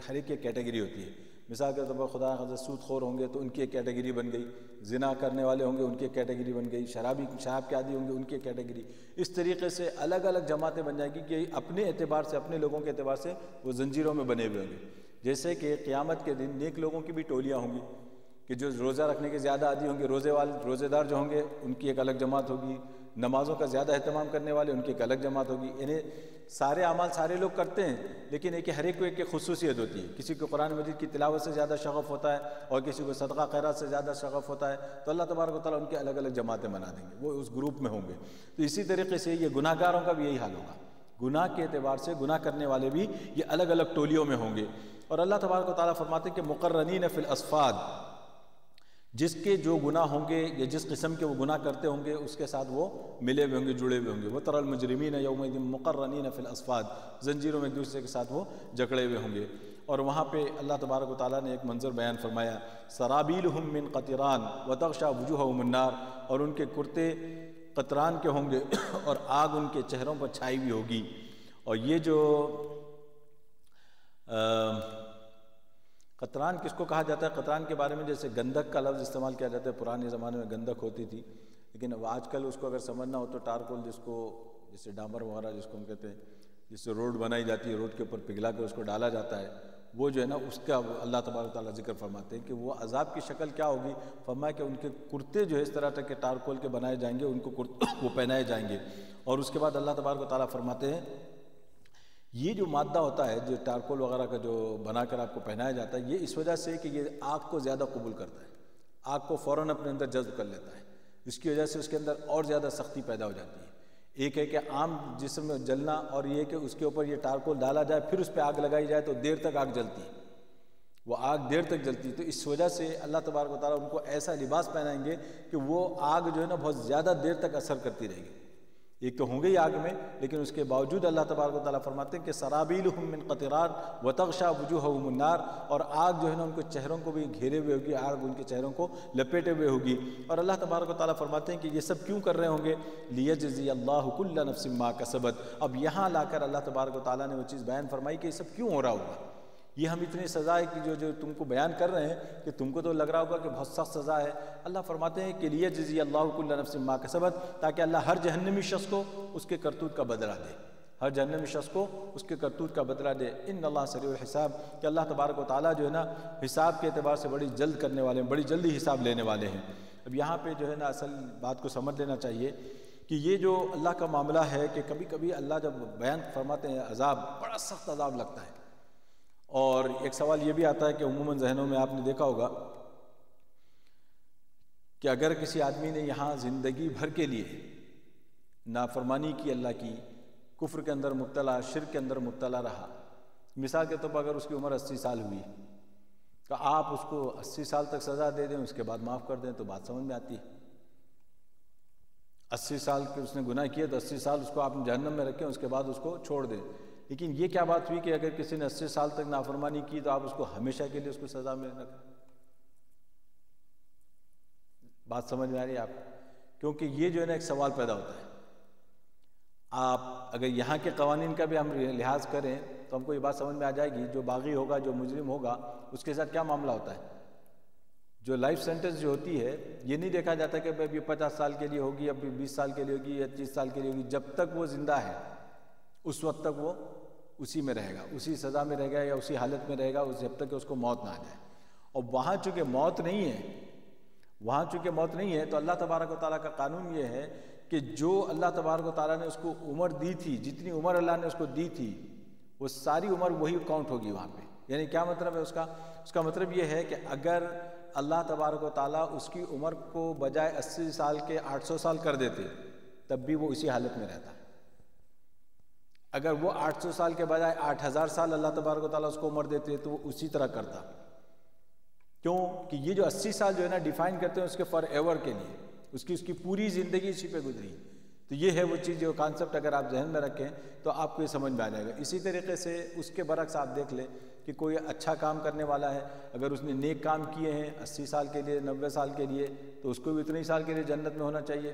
[SPEAKER 1] ہر ایک کی کیٹیگری ہوتی ہے۔ مثال کے طور پر خدا نخواستہ سود خور ہوں گے تو ان کی ایک کیٹیگری بن گئی، زنا کرنے والے ہوں گے ان کی ایک کیٹیگری بن گئی، شراب کے عادی ہوں گے ان کی ایک کیٹیگری۔ اس طریقے سے الگ الگ جماعتیں بن جائیں گی کہ اپنے اعتبار سے، اپنے لوگوں کے اعتبار سے وہ زنجیروں میں بنے ہوئے ہوں گے۔ جیسے کہ قیامت کے دن نیک لوگوں کی بھی ٹولیاں ہوں گی کہ جو روزہ رکھنے کے زیادہ عادی ہوں گے، روزے دار جو ہوں گے ان کی ایک الگ جماعت ہوگی، نمازوں کا زیادہ اہتمام کرنے والے ان کی ایک الگ جماعت ہوگی۔ یعنی سارے اعمال سارے لوگ کرتے ہیں لیکن ایک ہر ایک کو ایک خصوصیت ہوتی ہے، کسی کو قرآن مجید کی تلاوت سے زیادہ شغف ہوتا ہے اور کسی کو صدقہ خیرات سے زیادہ شغف ہوتا ہے، تو اللہ تبارک و تعالیٰ ان کے الگ الگ جماعتیں بنا دیں گے، وہ اس گروپ میں ہوں گے۔ تو اسی طریقے سے یہ گناہ گاروں کا بھی یہی حال ہوگا، گناہ کے اعتبار سے گناہ کرنے والے بھی یہ الگ الگ ٹولیوں میں ہوں گے۔ اور اللہ تبارک و تعالیٰ فرماتے ہیں کہ مقرنین فی الاصفاد، جس کے جو گناہ ہوں گے یا جس قسم کے وہ گناہ کرتے ہوں گے اس کے ساتھ وہ ملے ہوئے ہوں گے، جڑے ہوئے ہوں گے۔ وَتَرَى الْمُجْرِمِينَ يَوْمَئِذٍ مُقَرَّنِينَ فِي الْأَصْفَادِ، زنجیروں میں ایک دوسرے کے ساتھ وہ جکڑے ہوئے ہوں گے۔ اور وہاں پہ اللہ تبارک و تعالیٰ نے ایک منظر بیان فرمایا، سَرَابِيلُهُم مِّن قَطِرَانٍ وَتَغْشَىٰ وُجُوهَهُمُ النَّارُ، اور ان کے کرتے قطران کے ہوں گے اور آگ ان کے چہروں پر چھائی ہوئی ہوگی۔ اور یہ جو قطران کس کو کہا جاتا ہے؟ قطران کے بارے میں جیسے گندک کا لفظ استعمال کیا جاتا ہے، پرانے زمانے میں گندک ہوتی تھی، لیکن اب آج کل اس کو اگر سمجھنا ہو تو ٹارکول، جس کو جیسے ڈامر وغیرہ جس کو ہم کہتے ہیں، جس سے روڈ بنائی جاتی ہے، روڈ کے اوپر پگھلا کے اس کو ڈالا جاتا ہے، وہ جو ہے نا اس کا اللہ تبارک تعالیٰ ذکر فرماتے ہیں کہ وہ عذاب کی شکل کیا ہوگی۔ فرمایا کہ ان کے کرتے جو ہے اس طرح کے ٹارکول کے بنائے جائیں گے، ان کو وہ پہنائے جائیں گے۔ اور اس کے بعد اللہ تبارک تعالیٰ فرماتے ہیں یہ جو مادہ ہوتا ہے جو ٹارکول وغیرہ کا جو بنا کر آپ کو پہنایا جاتا ہے، یہ اس وجہ سے کہ یہ آگ کو زیادہ قبول کرتا ہے، آگ کو فوراً اپنے اندر جذب کر لیتا ہے، اس کی وجہ سے اس کے اندر اور زیادہ سختی پیدا ہو جاتی ہے۔ ایک ہے کہ عام جسم میں جلنا، اور یہ کہ اس کے اوپر یہ ٹارکول ڈالا جائے پھر اس پہ آگ لگائی جائے تو دیر تک آگ جلتی ہے، وہ آگ دیر تک جلتی ہے۔ تو اس وجہ سے اللہ تبارک و تعالیٰ ان کو ایسا لباس پہنائیں گے کہ وہ آگ جو ہے نا بہت زیادہ دیر تک اثر کرتی رہے گی، ایک تو ہوں گے ہی آگ میں، لیکن اس کے باوجود اللہ تبارک و تعالیٰ فرماتے ہیں کہ سرابیلہم من قطران وتغشا وجوہہم النار، اور آگ جو ہے نا ان کے چہروں کو بھی گھیرے ہوئے ہوگی، آگ ان کے چہروں کو لپیٹے ہوئے ہوگی۔ اور اللہ تبارک و تعالیٰ فرماتے ہیں کہ یہ سب کیوں کر رہے ہوں گے؟ لیجزی اللہ کل نفس ما کسبت۔ اب یہاں لا کر اللہ تبارک و تعالیٰ نے وہ چیز بیان فرمائی کہ یہ سب کیوں ہو رہا ہوگا، یہ ہم اتنی سزا ہے کہ جو تم کو بیان کر رہے ہیں کہ تم کو تو لگ رہا ہوگا کہ بہت سخت سزا ہے۔ اللہ فرماتے ہیں کہ لیجزی اللہ کل نفس ما کسبت، تاکہ اللہ ہر جہنمی شخص کو اس کے کرتوت کا بدلہ دے، ہر جہنمی شخص کو اس کے کرتوت کا بدلہ دے۔ ان اللہ سریع الحساب، کہ اللہ تبارک و تعالیٰ جو ہے نا حساب کے اعتبار سے بڑی جلد کرنے والے ہیں، بڑی جلدی حساب لینے والے ہیں۔ اب یہاں پہ جو ہے نا اصل بات کو سمجھ لینا چاہیے کہ یہ جو اللہ کا معاملہ ہے کہ کبھی کبھی اللہ جب بیان فرماتے ہیں عذاب، بڑا سخت عذاب لگتا ہے۔ اور ایک سوال یہ بھی آتا ہے کہ عموماً ذہنوں میں آپ نے دیکھا ہوگا کہ اگر کسی آدمی نے یہاں زندگی بھر کے لیے نافرمانی کی، اللہ کی، کفر کے اندر مبتلا، شرک کے اندر مبتلا رہا، مثال کے طور پر اگر اس کی عمر 80 سال ہوئی تو آپ اس کو 80 سال تک سزا دے دیں، اس کے بعد معاف کر دیں، تو بات سمجھ میں آتی ہے۔ 80 سال کے اس نے گناہ کیے تو 80 سال اس کو آپ جہنم میں رکھیں، اس کے بعد اس کو چھوڑ دیں۔ لیکن یہ کیا بات ہوئی کہ اگر کسی نے 80 سال تک نافرمانی کی تو آپ اس کو ہمیشہ کے لیے اس کو سزا میں رکھیں؟ بات سمجھ میں آ رہی ہے آپ؟ کیونکہ یہ جو ہے نا ایک سوال پیدا ہوتا ہے۔ آپ اگر یہاں کے قوانین کا بھی ہم لحاظ کریں تو ہم کو یہ بات سمجھ میں آ جائے گی، جو باغی ہوگا، جو مجرم ہوگا، اس کے ساتھ کیا معاملہ ہوتا ہے۔ جو لائف سینٹنس جو ہوتی ہے، یہ نہیں دیکھا جاتا کہ ابھی 50 سال کے لیے ہوگی، ابھی 20 سال کے لیے ہوگی یا 30 سال کے لیے ہوگی۔ جب تک وہ زندہ ہے اس وقت تک وہ اسی میں رہے گا، اسی سزا میں رہے گا یا اسی حالت میں رہے گا، جب تک کہ اس کو موت نہ آ جائے۔ اور وہاں چونکہ موت نہیں ہے تو اللہ تبارک و تعالیٰ کا قانون یہ ہے کہ جو اللہ تبارک و تعالیٰ نے اس کو عمر دی تھی، جتنی عمر اللہ نے اس کو دی تھی، وہ ساری عمر وہی کاؤنٹ ہوگی وہاں پہ۔ یعنی کیا مطلب ہے اس کا مطلب یہ ہے کہ اگر اللہ تبارک و تعالیٰ اس کی عمر کو بجائے 80 سال کے 800 سال کر دیتے تب بھی وہ اسی حالت میں رہتا۔ اگر وہ 800 سال کے بجائے 8000 سال اللہ تبارک و تعالیٰ اس کو عمر دیتے تو وہ اسی طرح کرتا۔ کیوں کہ یہ جو 80 سال جو ہے نا ڈیفائن کرتے ہیں اس کے فار ایور کے لیے، اس کی پوری زندگی اسی پہ گزری۔ تو یہ ہے وہ چیز، جو کانسیپٹ اگر آپ ذہن میں رکھیں تو آپ کو یہ سمجھ میں آ جائے گا۔ اسی طریقے سے اس کے برعکس آپ دیکھ لیں کہ کوئی اچھا کام کرنے والا ہے، اگر اس نے نیک کام کیے ہیں 80 سال کے لیے، 90 سال کے لیے، تو اس کو بھی اتنے ہی سال کے لیے جنت میں ہونا چاہیے،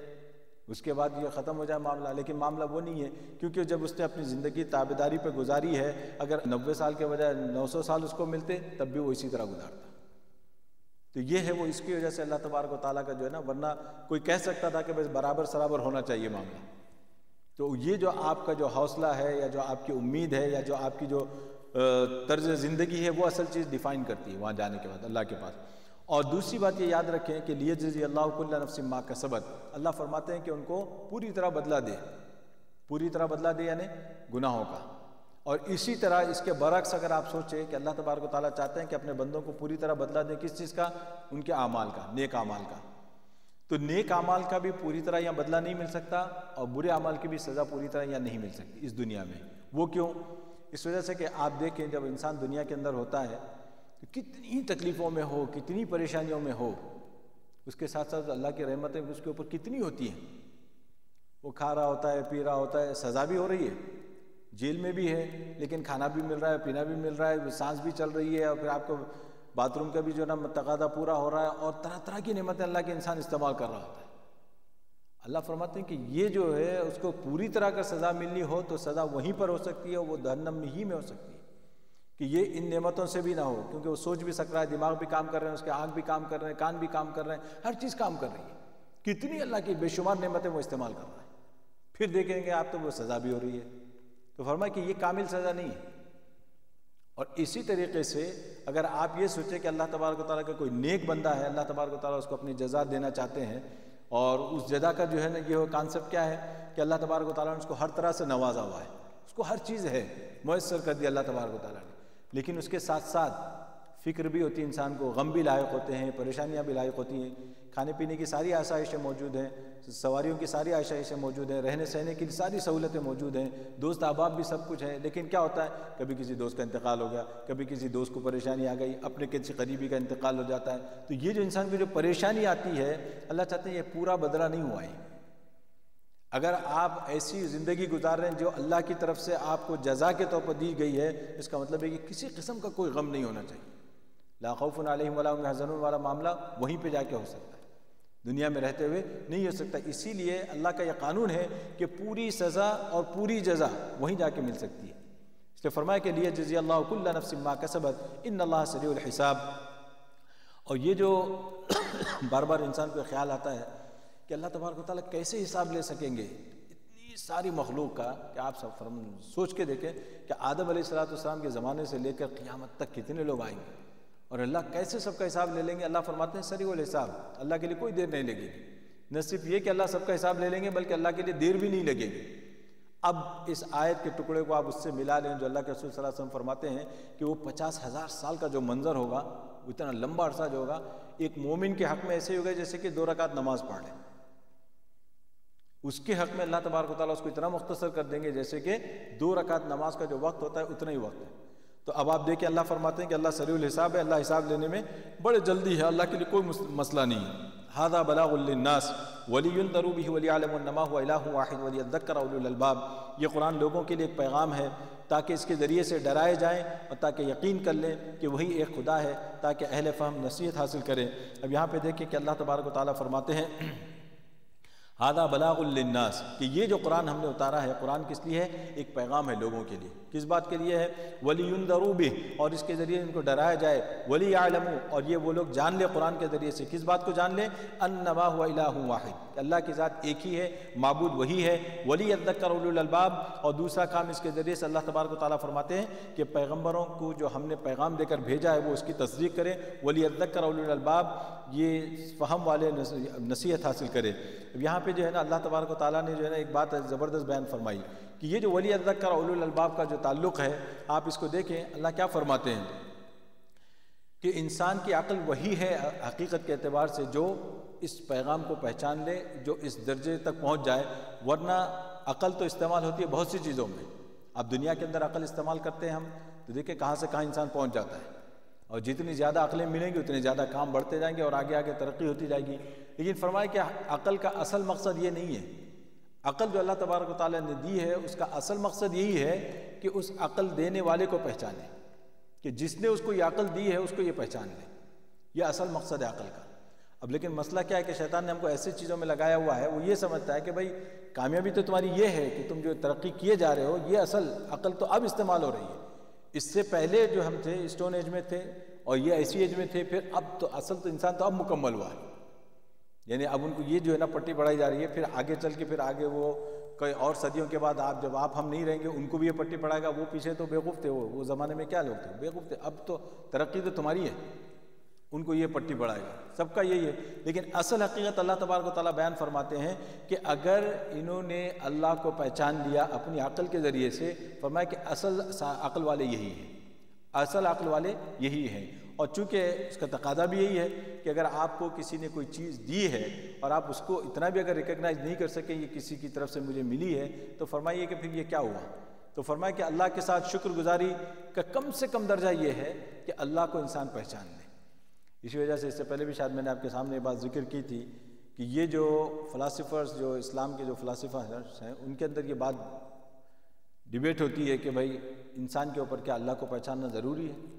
[SPEAKER 1] اس کے بعد یہ ختم ہو جائے معاملہ۔ لیکن معاملہ وہ نہیں ہے، کیونکہ جب اس نے اپنی زندگی تابعداری پہ گزاری ہے، اگر 90 سال کے بجائے 900 سال اس کو ملتے تب بھی وہ اسی طرح گزارتا۔ تو یہ ہے وہ، اس کی وجہ سے اللہ تبارک و تعالیٰ کا جو ہے نا، ورنہ کوئی کہہ سکتا تھا کہ بس برابر سرابر ہونا چاہیے معاملہ۔ تو یہ جو آپ کا جو حوصلہ ہے یا جو آپ کی امید ہے یا جو آپ کی جو طرز زندگی ہے، وہ اصل چیز ڈیفائن کرتی ہے وہاں جانے کے بعد اللہ کے پاس۔ اور دوسری بات یہ یاد رکھیں کہ لیجزی اللہ کل نفس ما کسبت، اللہ فرماتے ہیں کہ ان کو پوری طرح بدلہ دے، پوری طرح بدلہ دے یعنی گناہوں کا۔ اور اسی طرح اس کے برعکس اگر آپ سوچیں کہ اللہ تبارک و تعالیٰ چاہتے ہیں کہ اپنے بندوں کو پوری طرح بدلہ دیں، کس چیز کا؟ ان کے اعمال کا، نیک اعمال کا۔ تو نیک اعمال کا بھی پوری طرح یہاں بدلہ نہیں مل سکتا، اور برے اعمال کی بھی سزا پوری طرح یہاں نہیں مل سکتی اس دنیا میں۔ وہ کیوں؟ اس وجہ سے کہ آپ دیکھیں جب انسان دنیا کے اندر ہوتا ہے تو کتنی تکلیفوں میں ہو، کتنی پریشانیوں میں ہو، اس کے ساتھ ساتھ اللہ کی رحمتیں اس کے اوپر کتنی ہوتی ہیں۔ وہ کھا رہا ہوتا ہے، پی رہا ہوتا ہے، سزا بھی ہو رہی ہے، جیل میں بھی ہے، لیکن کھانا بھی مل رہا ہے، پینا بھی مل رہا ہے، سانس بھی چل رہی ہے، اور پھر آپ کو باتھ روم کا بھی جو ہے نا تقاضا پورا ہو رہا ہے، اور طرح طرح کی نعمتیں اللہ کے انسان استعمال کر رہا ہوتا ہے۔ اللہ فرماتے ہیں کہ یہ جو ہے اس کو پوری طرح کا سزا ملنی ہو تو سزا وہیں پر ہو سکتی ہے، وہ جہنم ہی میں ہو سکتی ہے، کہ یہ ان نعمتوں سے بھی نہ ہو، کیونکہ وہ سوچ بھی سک رہا ہے، دماغ بھی کام کر رہے ہیں، اس کے آنکھ بھی کام کر رہے ہیں، کان بھی کام کر رہے ہیں، ہر چیز کام کر رہی ہے، کتنی اللہ کی بے شمار نعمتیں وہ استعمال کر رہا ہے۔ پھر دیکھیں گے آپ تو وہ سزا بھی ہو رہی ہے۔ تو فرمایا کہ یہ کامل سزا نہیں ہے۔ اور اسی طریقے سے اگر آپ یہ سوچیں کہ اللہ تبارک و تعالیٰ کا کوئی نیک بندہ ہے، اللہ تبارک و تعالیٰ اس کو اپنی جزا دینا چاہتے ہیں، اور اس جزا کا جو ہے نا یہ کانسیپٹ کیا ہے کہ اللہ تبارک و تعالیٰ نے اس کو ہر طرح سے نوازا ہوا ہے، اس کو ہر چیز ہے، میسر کر دیا اللہ تبارک و تعالیٰ نے، لیکن اس کے ساتھ ساتھ فکر بھی ہوتی ہے انسان کو، غم بھی لاحق ہوتے ہیں، پریشانیاں بھی لاحق ہوتی ہیں، کھانے پینے کی ساری آسائشیں موجود ہیں، سواریوں کی ساری آسائشیں موجود ہیں، رہنے سہنے کی ساری سہولتیں موجود ہیں، دوست احباب بھی سب کچھ ہیں، لیکن کیا ہوتا ہے کبھی کسی دوست کا انتقال ہو گیا، کبھی کسی دوست کو پریشانی آ گئی، اپنے کسی قریبی کا انتقال ہو جاتا ہے، تو یہ جو انسان کو جو پریشانی آتی ہے، اللہ چاہتے ہیں یہ پورا بدلہ نہیں ہوا ہے۔ اگر آپ ایسی زندگی گزار رہے ہیں جو اللہ کی طرف سے آپ کو جزا کے طور پر دی گئی ہے، اس کا مطلب ہے کہ کسی قسم کا کوئی غم نہیں ہونا چاہیے۔ لا خوف علیہم ولا هم يحزنون والا معاملہ وہیں پہ جا کے ہو سکتا ہے، دنیا میں رہتے ہوئے نہیں ہو سکتا۔ اسی لیے اللہ کا یہ قانون ہے کہ پوری سزا اور پوری جزا وہیں جا کے مل سکتی ہے۔ اس لیے فرمایا کہ لیجزی اللہ کل نفس ما کسبت ان اللہ سریع الحساب۔ اور یہ جو بار بار انسان کو خیال آتا ہے کہ اللہ تبارک و تعالیٰ کیسے حساب لے سکیں گے اتنی ساری مخلوق کا، کہ آپ سب سوچ کے دیکھیں کہ آدم علیہ السلام کے زمانے سے لے کر قیامت تک کتنے لوگ آئیں گے، اور اللہ کیسے سب کا حساب لے لیں گے۔ اللہ فرماتے ہیں سریع الحساب، اللہ کے لیے کوئی دیر نہیں لگے گی۔ نہ صرف یہ کہ اللہ سب کا حساب لے لیں گے، بلکہ اللہ کے لیے دیر بھی نہیں لگے گی۔ اب اس آیت کے ٹکڑے کو آپ اس سے ملا لیں جو اللہ کے رسول صلی اللہ علیہ وسلم فرماتے ہیں کہ وہ 50,000 سال کا جو منظر ہوگا، اتنا لمبا عرصہ جو ہوگا، ایک مومن کے حق میں ایسے ہی ہوگا جیسے کہ 2 رکعت نماز پڑھ لیں۔ اس کے حق میں اللہ تبارک و تعالیٰ اس کو اتنا مختصر کر دیں گے جیسے کہ 2 رکعت نماز کا جو وقت ہوتا ہے اتنا ہی وقت ہے۔ تو اب آپ دیکھیں اللہ فرماتے ہیں کہ اللہ سریع الحساب ہے، اللہ حساب لینے میں بڑے جلدی ہے، اللہ کے لیے کوئی مسئلہ نہیں ہے۔ ھذا بلاغ للناس ولینذروا بہ ولیعلموا انما هو الہ واحد ولیذکر اولو الالباب۔ یہ قرآن لوگوں کے لیے ایک پیغام ہے تاکہ اس کے ذریعے سے ڈرائے جائیں اور تاکہ یقین کر لیں کہ وہی ایک خدا ہے، تاکہ اہل فہم نصیحت حاصل کریں۔ اب یہاں پہ دیکھیں کہ اللہ تبارک و تعالیٰ فرماتے ہیں ھذا بلاغ للناس، کہ یہ جو قرآن ہم نے اتارا ہے، قرآن کس لیے ہے؟ ایک پیغام ہے لوگوں کے لیے۔ کس بات کے لیے ہے؟ وَلِيُنذَرُوا بِهِ، اور اس کے ذریعے ان کو ڈرایا جائے، وَلِيَعْلَمُوا، اور یہ وہ لوگ جان لے قرآن کے ذریعے سے کس بات کو جان لیں؟ أَنَّمَا هُوَ إِلَٰهٌ وَاحِدٌ، کہ اللہ کی ذات ایک ہی ہے، معبود وہی ہے۔ وَلِيَذَّكَّرَ أُولُو الْأَلْبَابِ، اور دوسرا کام اس کے ذریعے سے اللہ تبارک و تعالیٰ فرماتے ہیں کہ پیغمبروں کو جو ہم نے پیغام دے کر بھیجا ہے وہ اس کی تصدیق کریں۔ وَلِيَذَّكَّرَ أُولُو الْأَلْبَابِ، یہ فہم والے نصیحت حاصل کرے۔ اب یہاں پہ جو ہے نا اللہ تبارک و تعالیٰ نے جو ہے نا ایک بات زبردست بیان فرمائی کہ یہ جو وَلِيَذَّكَّرَ أُولُو الْأَلْبَابِ کا جو تعلق ہے، آپ اس کو دیکھیں اللہ کیا فرماتے ہیں کہ انسان کی عقل وہی ہے حقیقت کے اعتبار سے جو اس پیغام کو پہچان لے، جو اس درجے تک پہنچ جائے۔ ورنہ عقل تو استعمال ہوتی ہے بہت سی چیزوں میں، اب دنیا کے اندر عقل استعمال کرتے ہیں ہم تو دیکھیں کہاں سے کہاں انسان پہنچ جاتا ہے، اور جتنی زیادہ عقلیں ملیں گی اتنے زیادہ کام بڑھتے جائیں گے اور آگے آگے ترقی ہوتی جائے گی۔ لیکن فرمایا کہ عقل کا اصل مقصد یہ نہیں ہے، عقل جو اللہ تبارک و تعالیٰ نے دی ہے اس کا اصل مقصد یہی ہے کہ اس عقل دینے والے کو پہچانے، کہ جس نے اس کو یہ عقل دی ہے اس کو یہ پہچان لے، یہ اصل مقصد ہے عقل کا۔ اب لیکن مسئلہ کیا ہے کہ شیطان نے ہم کو ایسی چیزوں میں لگایا ہوا ہے، وہ یہ سمجھتا ہے کہ بھائی کامیابی تو تمہاری یہ ہے کہ تم جو ترقی کیے جا رہے ہو، یہ اصل عقل تو اب استعمال ہو رہی ہے، اس سے پہلے جو ہم تھے اسٹون ایج میں تھے اور یہ ایسی ایج میں تھے، پھر اب تو اصل تو انسان تو اب مکمل ہوا ہے، یعنی اب ان کو یہ جو ہے نا پٹی بڑھائی جا رہی ہے، پھر آگے چل کے پھر آگے وہ کئی اور صدیوں کے بعد جب ہم نہیں رہیں گے ان کو بھی یہ پٹی پڑھائے گا۔ وہ پیچھے تو بیوقوف تھے، وہ زمانے میں کیا لوگ تھے، بیوقوف تھے، اب تو ترقی تو تمہاری ہے، ان کو یہ پٹی بڑھائے گا، سب کا یہی ہے۔ لیکن اصل حقیقت اللہ تبارک و تعالیٰ بیان فرماتے ہیں کہ اگر انہوں نے اللہ کو پہچان لیا اپنی عقل کے ذریعے سے، فرمایا کہ اصل عقل والے یہی ہیں، اصل عقل والے یہی ہیں۔ اور چونکہ اس کا تقاضا بھی یہی ہے کہ اگر آپ کو کسی نے کوئی چیز دی ہے اور آپ اس کو اتنا بھی اگر ریکگنائز نہیں کر سکیں یہ کسی کی طرف سے مجھے ملی ہے، تو فرمائیے کہ پھر یہ کیا ہوا؟ تو فرمایا کہ اللہ کے ساتھ شکر گزاری کا کم سے کم درجہ یہ ہے کہ اللہ کو انسان پہچان لے۔ اسی وجہ سے اس سے پہلے بھی شاید میں نے آپ کے سامنے یہ بات ذکر کی تھی کہ یہ جو فلاسفرز، جو اسلام کے جو فلاسفرز ہیں، ان کے اندر یہ بات ڈیبیٹ ہوتی ہے کہ بھائی انسان کے اوپر کیا اللہ کو پہچاننا ضروری ہے،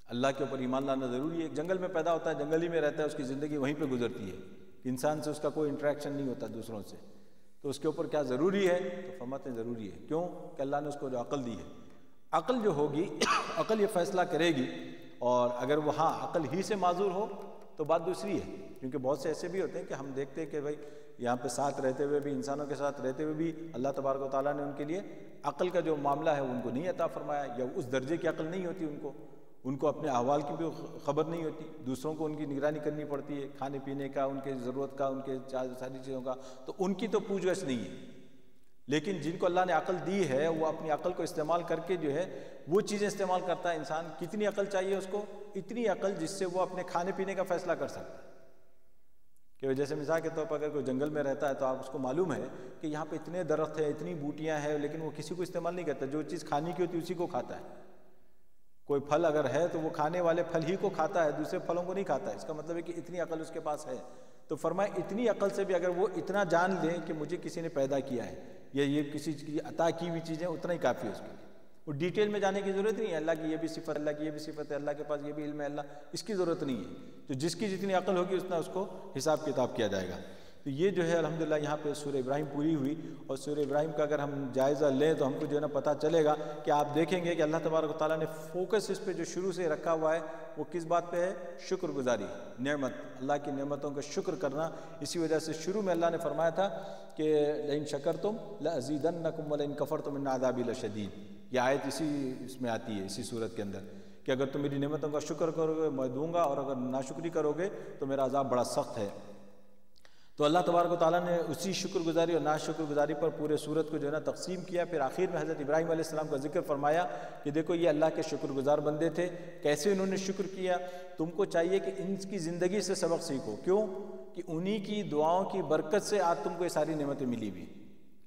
[SPEAKER 1] اللہ کے اوپر ایمان لانا ضروری ہے؟ ایک جنگل میں پیدا ہوتا ہے، جنگل ہی میں رہتا ہے، اس کی زندگی وہیں پہ گزرتی ہے، انسان سے اس کا کوئی انٹریکشن نہیں ہوتا دوسروں سے، تو اس کے اوپر کیا ضروری ہے؟ تو فرماتے ہیں ضروری ہے۔ کیوں؟ کہ اللہ نے اس کو جو عقل دی ہے، عقل جو ہوگی عقل یہ فیصلہ کرے گی، اور اگر وہ عقل ہی سے معذور ہو تو بات دوسری ہے، کیونکہ بہت سے ایسے بھی ہوتے ہیں کہ ہم دیکھتے ہیں کہ بھائی یہاں پہ ساتھ رہتے ہوئے بھی، انسانوں کے ساتھ رہتے ہوئے بھی اللہ تبارک و تعالیٰ نے ان کے لیے عقل کا جو معاملہ ہے ان کو نہیں عطا فرمایا، یا اس درجے کی عقل نہیں ہوتی ان کو اپنے احوال کی بھی خبر نہیں ہوتی، دوسروں کو ان کی نگرانی کرنی پڑتی ہے، کھانے پینے کا، ان کے ضرورت کا، ان کے ساری چیزوں کا، تو ان کی تو پوچھ گچھ نہیں ہے۔ لیکن جن کو اللہ نے عقل دی ہے وہ اپنی عقل کو استعمال کر کے جو ہے وہ چیزیں استعمال کرتا ہے۔ انسان کتنی عقل چاہیے اس کو؟ اتنی عقل جس سے وہ اپنے کھانے پینے کا فیصلہ کر سکتا ہے، کہ جیسے مثال کے طور پر اگر کوئی جنگل میں رہتا ہے تو آپ اس کو معلوم ہے کہ یہاں پہ اتنے درخت ہیں، اتنی بوٹیاں ہیں، لیکن وہ کسی کو استعمال نہیں کرتا، جو چیز کھانے کی ہوتی ہے اسی کو کھاتا ہے۔ کوئی پھل اگر ہے تو وہ کھانے والے پھل ہی کو کھاتا ہے، دوسرے پھلوں کو نہیں کھاتا ہے، اس کا مطلب ہے کہ اتنی عقل اس کے پاس ہے۔ تو فرمایا اتنی عقل سے بھی اگر وہ اتنا جان لیں کہ مجھے کسی نے پیدا کیا ہے یا یہ کسی کی عطا کی ہوئی چیزیں، اتنا ہی کافی ہے اس کے لیے. وہ ڈیٹیل میں جانے کی ضرورت نہیں ہے. اللہ کی یہ بھی صفت، اللہ کی یہ بھی صفت ہے، اللہ کے پاس یہ بھی علم ہے، اللہ، اس کی ضرورت نہیں ہے. تو جس کی جتنی عقل ہوگی اتنا اس کو حساب کتاب کیا جائے گا. تو یہ جو ہے الحمدللہ یہاں پہ سورہ ابراہیم پوری ہوئی. اور سورہ ابراہیم کا اگر ہم جائزہ لیں تو ہم کو جو ہے نا پتہ چلے گا کہ آپ دیکھیں گے کہ اللہ تبارک و تعالیٰ نے فوکس اس پہ جو شروع سے رکھا ہوا ہے وہ کس بات پہ ہے؟ شکر گزاری، نعمت، اللہ کی نعمتوں کا شکر کرنا. اسی وجہ سے شروع میں اللہ نے فرمایا تھا کہ لئن شکرتم لازیدنکم ولئن کفرتم ان عذابی لشدید. یہ آیت اس میں آتی ہے اسی صورت کے اندر کہ اگر تم میری نعمتوں کا شکر کرو گے میں دوں گا، اور اگر ناشکری کرو گے تو میرا عذاب بڑا سخت ہے. تو اللہ تبارک و تعالیٰ نے اسی شکر گزاری اور ناشکر گزاری پر پورے صورت کو جو ہے نا تقسیم کیا. پھر آخر میں حضرت ابراہیم علیہ السلام کا ذکر فرمایا کہ دیکھو یہ اللہ کے شکر گزار بندے تھے، کیسے انہوں نے شکر کیا. تم کو چاہیے کہ ان کی زندگی سے سبق سیکھو. کیوں؟ کہ انہی کی دعاؤں کی برکت سے آج تم کو یہ ساری نعمتیں ملی بھی.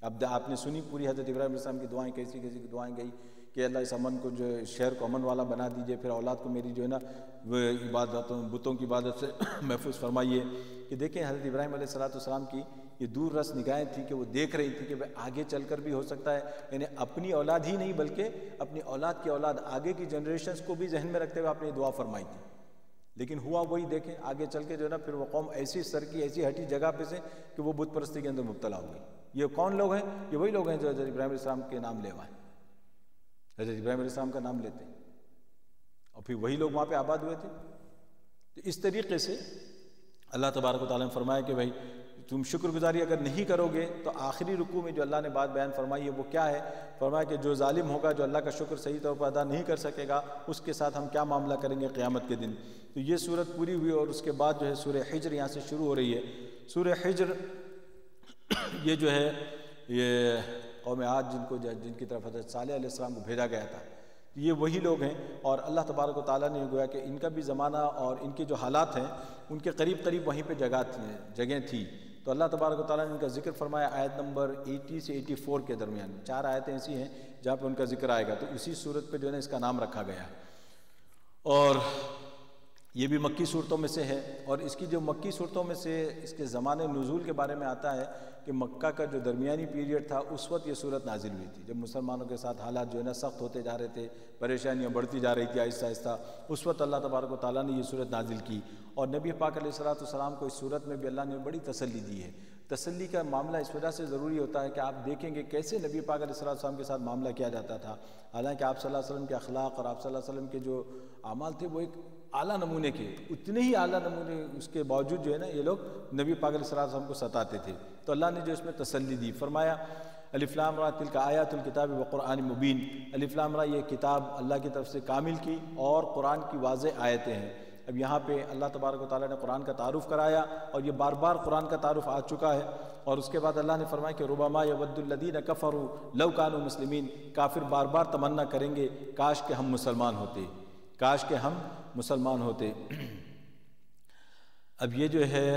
[SPEAKER 1] اب آپ نے سنی پوری حضرت ابراہیم علیہ السلام کی دعائیں، کیسی کیسی دعائیں گئی کہ اللہ اس امن کو، جو شہر کو امن والا بنا دیجئے، پھر اولاد کو میری جو ہے نا وہ عبادتوں، بتوں کی عبادت سے محفوظ فرمائیے. کہ دیکھیں حضرت ابراہیم علیہ السلام کی یہ دور رس نگاہیں تھی کہ وہ دیکھ رہی تھی کہ آگے چل کر بھی ہو سکتا ہے، یعنی اپنی اولاد ہی نہیں بلکہ اپنی اولاد کی اولاد، آگے کی جنریشنز کو بھی ذہن میں رکھتے ہوئے آپ نے دعا فرمائی تھی. لیکن ہوا وہی، دیکھیں آگے چل کے جو ہے نا پھر وہ قوم ایسی سر کی ایسی ہٹی جگہ پہ سے کہ وہ بت پرستی کے اندر مبتلا ہو گئی. یہ کون لوگ ہیں؟ یہ وہی لوگ ہیں جو حضرت ابراہیم علیہ السلام کے نام لے ہوئے ہیں، حضرت ابراہیم علیہ السلام کا نام لیتے ہیں، اور پھر وہی لوگ وہاں پہ آباد ہوئے تھے. تو اس طریقے سے اللہ تبارک و تعالیٰ نے فرمایا کہ بھائی تم شکر گزاری اگر نہیں کرو گے تو آخری رکوع میں جو اللہ نے بات بیان فرمائی ہے وہ کیا ہے؟ فرمایا کہ جو ظالم ہوگا، جو اللہ کا شکر صحیح طور پر ادا نہیں کر سکے گا، اس کے ساتھ ہم کیا معاملہ کریں گے قیامت کے دن. تو یہ صورت پوری ہوئی اور اس کے بعد جو ہے سورہ حجر یہاں سے شروع ہو رہی ہے. سورہ حجر یہ جو ہے یہ قوم عاد جن کی طرف حضرت صالح علیہ السلام کو بھیجا گیا تھا، یہ وہی لوگ ہیں. اور اللہ تبارک و تعالیٰ نے گویا کہ ان کا بھی زمانہ اور ان کے جو حالات ہیں ان کے قریب قریب وہیں پہ جگہیں تھی. تو اللہ تبارک و تعالیٰ نے ان کا ذکر فرمایا آیت نمبر 80 سے 84 کے درمیان. 4 آیتیں ایسی ہیں جہاں پہ ان کا ذکر آئے گا، تو اسی صورت پہ جو ہے نا اس کا نام رکھا گیا. اور یہ بھی مکی صورتوں میں سے ہے. اور اس کی جو مکی صورتوں میں سے اس کے زمانے نزول کے بارے میں آتا ہے کہ مکہ کا جو درمیانی پیریڈ تھا اس وقت یہ صورت نازل ہوئی تھی، جب مسلمانوں کے ساتھ حالات جو ہے نا سخت ہوتے جا رہے تھے، پریشانیاں بڑھتی جا رہی تھی آہستہ آہستہ. اس وقت اللہ تبارک و تعالیٰ نے یہ صورت نازل کی. اور نبی پاک علیہ السلام کو اس صورت میں بھی اللہ نے بڑی تسلی دی ہے. تسلی کا معاملہ اس وجہ سے ضروری ہوتا ہے کہ آپ دیکھیں گے کیسے نبی پاک علیہ السلام کے ساتھ معاملہ کیا جاتا تھا. حالانکہ آپ صلی اللہ علیہ وسلم کے اخلاق اور آپ صلی اللہ علیہ وسلم کے جو اعمال تھے وہ ایک اعلیٰ نمونے کے، اتنے ہی اعلیٰ نمونے، اس کے باوجود جو ہے نا یہ لوگ نبی پاک علیہ السلام کو ستاتے تھے. تو اللہ نے جو اس میں تسلی دی، فرمایا الف لام را تلک آیات الکتاب وقرآن مبین. الف لام را یہ کتاب اللہ کی طرف سے کامل کی اور قرآن کی واضح آیتیں ہیں. اب یہاں پہ اللہ تبارک و تعالیٰ نے قرآن کا تعارف کرایا اور یہ بار بار قرآن کا تعارف آ چکا ہے. اور اس کے بعد اللہ نے فرمایا کہ ربما یود الذین کفروا لو کانوا مسلمین. کافر بار بار تمنا کریں گے کاش کہ ہم مسلمان ہوتے، کاش کہ ہم مسلمان ہوتے. اب یہ جو ہے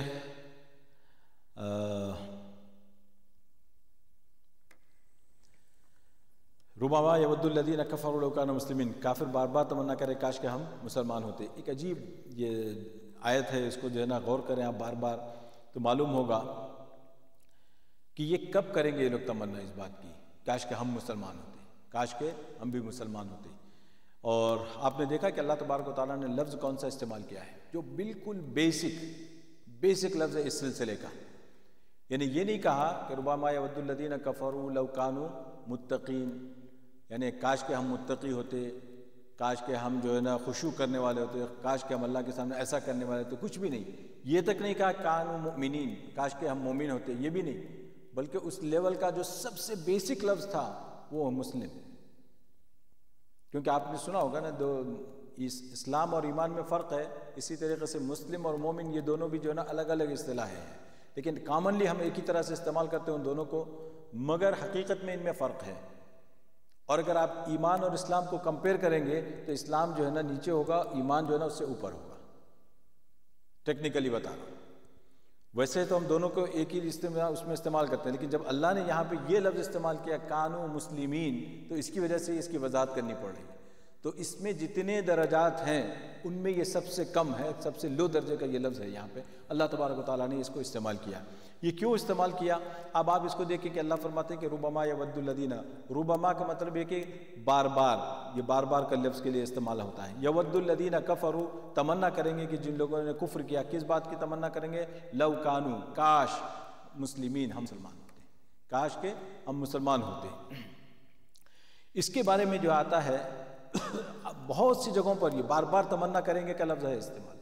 [SPEAKER 1] ربما یود الذین کفروا لو کانوا مسلمین، کافر بار بار تمنا کرے کاش کہ ہم مسلمان ہوتے. ایک عجیب یہ آیت ہے، اس کو جو ہے نا غور کریں آپ بار بار تو معلوم ہوگا کہ یہ کب کریں گے یہ لوگ تمنا اس بات کی، کاش کہ ہم مسلمان ہوتے، کاش کہ ہم بھی مسلمان ہوتے. اور آپ نے دیکھا کہ اللہ تبارک و تعالیٰ نے لفظ کون سا استعمال کیا ہے جو بالکل بیسک لفظ ہے اس سلسلے کا. یعنی یہ نہیں کہا کہ ربما یود الذین کفروا لو کانوا متقین، یعنی کاش کہ ہم متقی ہوتے، کاش کہ ہم جو ہے نا خشوع کرنے والے ہوتے، کاش کہ ہم اللہ کے سامنے ایسا کرنے والے ہوتے. کچھ بھی نہیں، یہ تک نہیں کہا کانوا مؤمنین، کاش کہ ہم مومن ہوتے، یہ بھی نہیں، بلکہ اس لیول کا جو سب سے بیسک لفظ تھا وہ مسلم. کیونکہ آپ نے سنا ہوگا نا اسلام اور ایمان میں فرق ہے، اسی طریقے سے مسلم اور مومن یہ دونوں بھی جو ہے نا الگ الگ اصطلاحیں ہیں، لیکن کامنلی ہم ایک ہی طرح سے استعمال کرتے ہیں ان دونوں کو، مگر حقیقت میں ان میں فرق ہے. اور اگر آپ ایمان اور اسلام کو کمپیئر کریں گے تو اسلام جو ہے نا نیچے ہوگا، ایمان جو ہے نا اس سے اوپر ہوگا. ٹیکنیکلی بتا رہا ہوں، ویسے تو ہم دونوں کو ایک ہی اس میں استعمال کرتے ہیں، لیکن جب اللہ نے یہاں پہ یہ لفظ استعمال کیا کانوا مسلمین تو اس کی وجہ سے اس کی وضاحت کرنی پڑ رہی ہے. تو اس میں جتنے درجات ہیں ان میں یہ سب سے کم ہے، سب سے لو درجے کا یہ لفظ ہے یہاں پہ اللہ تبارک و تعالیٰ نے اس کو استعمال کیا۔ یہ کیوں استعمال کیا؟ اب آپ اس کو دیکھیں کہ اللہ فرماتے ہیں کہ ربما یود الذین، ربما کا مطلب ہے کہ بار بار، یہ بار بار کا لفظ کے لیے استعمال ہوتا ہے۔ یود الذین کفروا، تمنا کریں گے کہ جن لوگوں نے کفر کیا، کس بات کی تمنا کریں گے؟ لو کانوا، کاش مسلمین، ہم مسلمان ہوتے، کاش کہ ہم مسلمان ہوتے۔ اس کے بارے میں جو آتا ہے بہت سی جگہوں پر یہ بار بار تمنا کریں گے کا لفظ ہے استعمال۔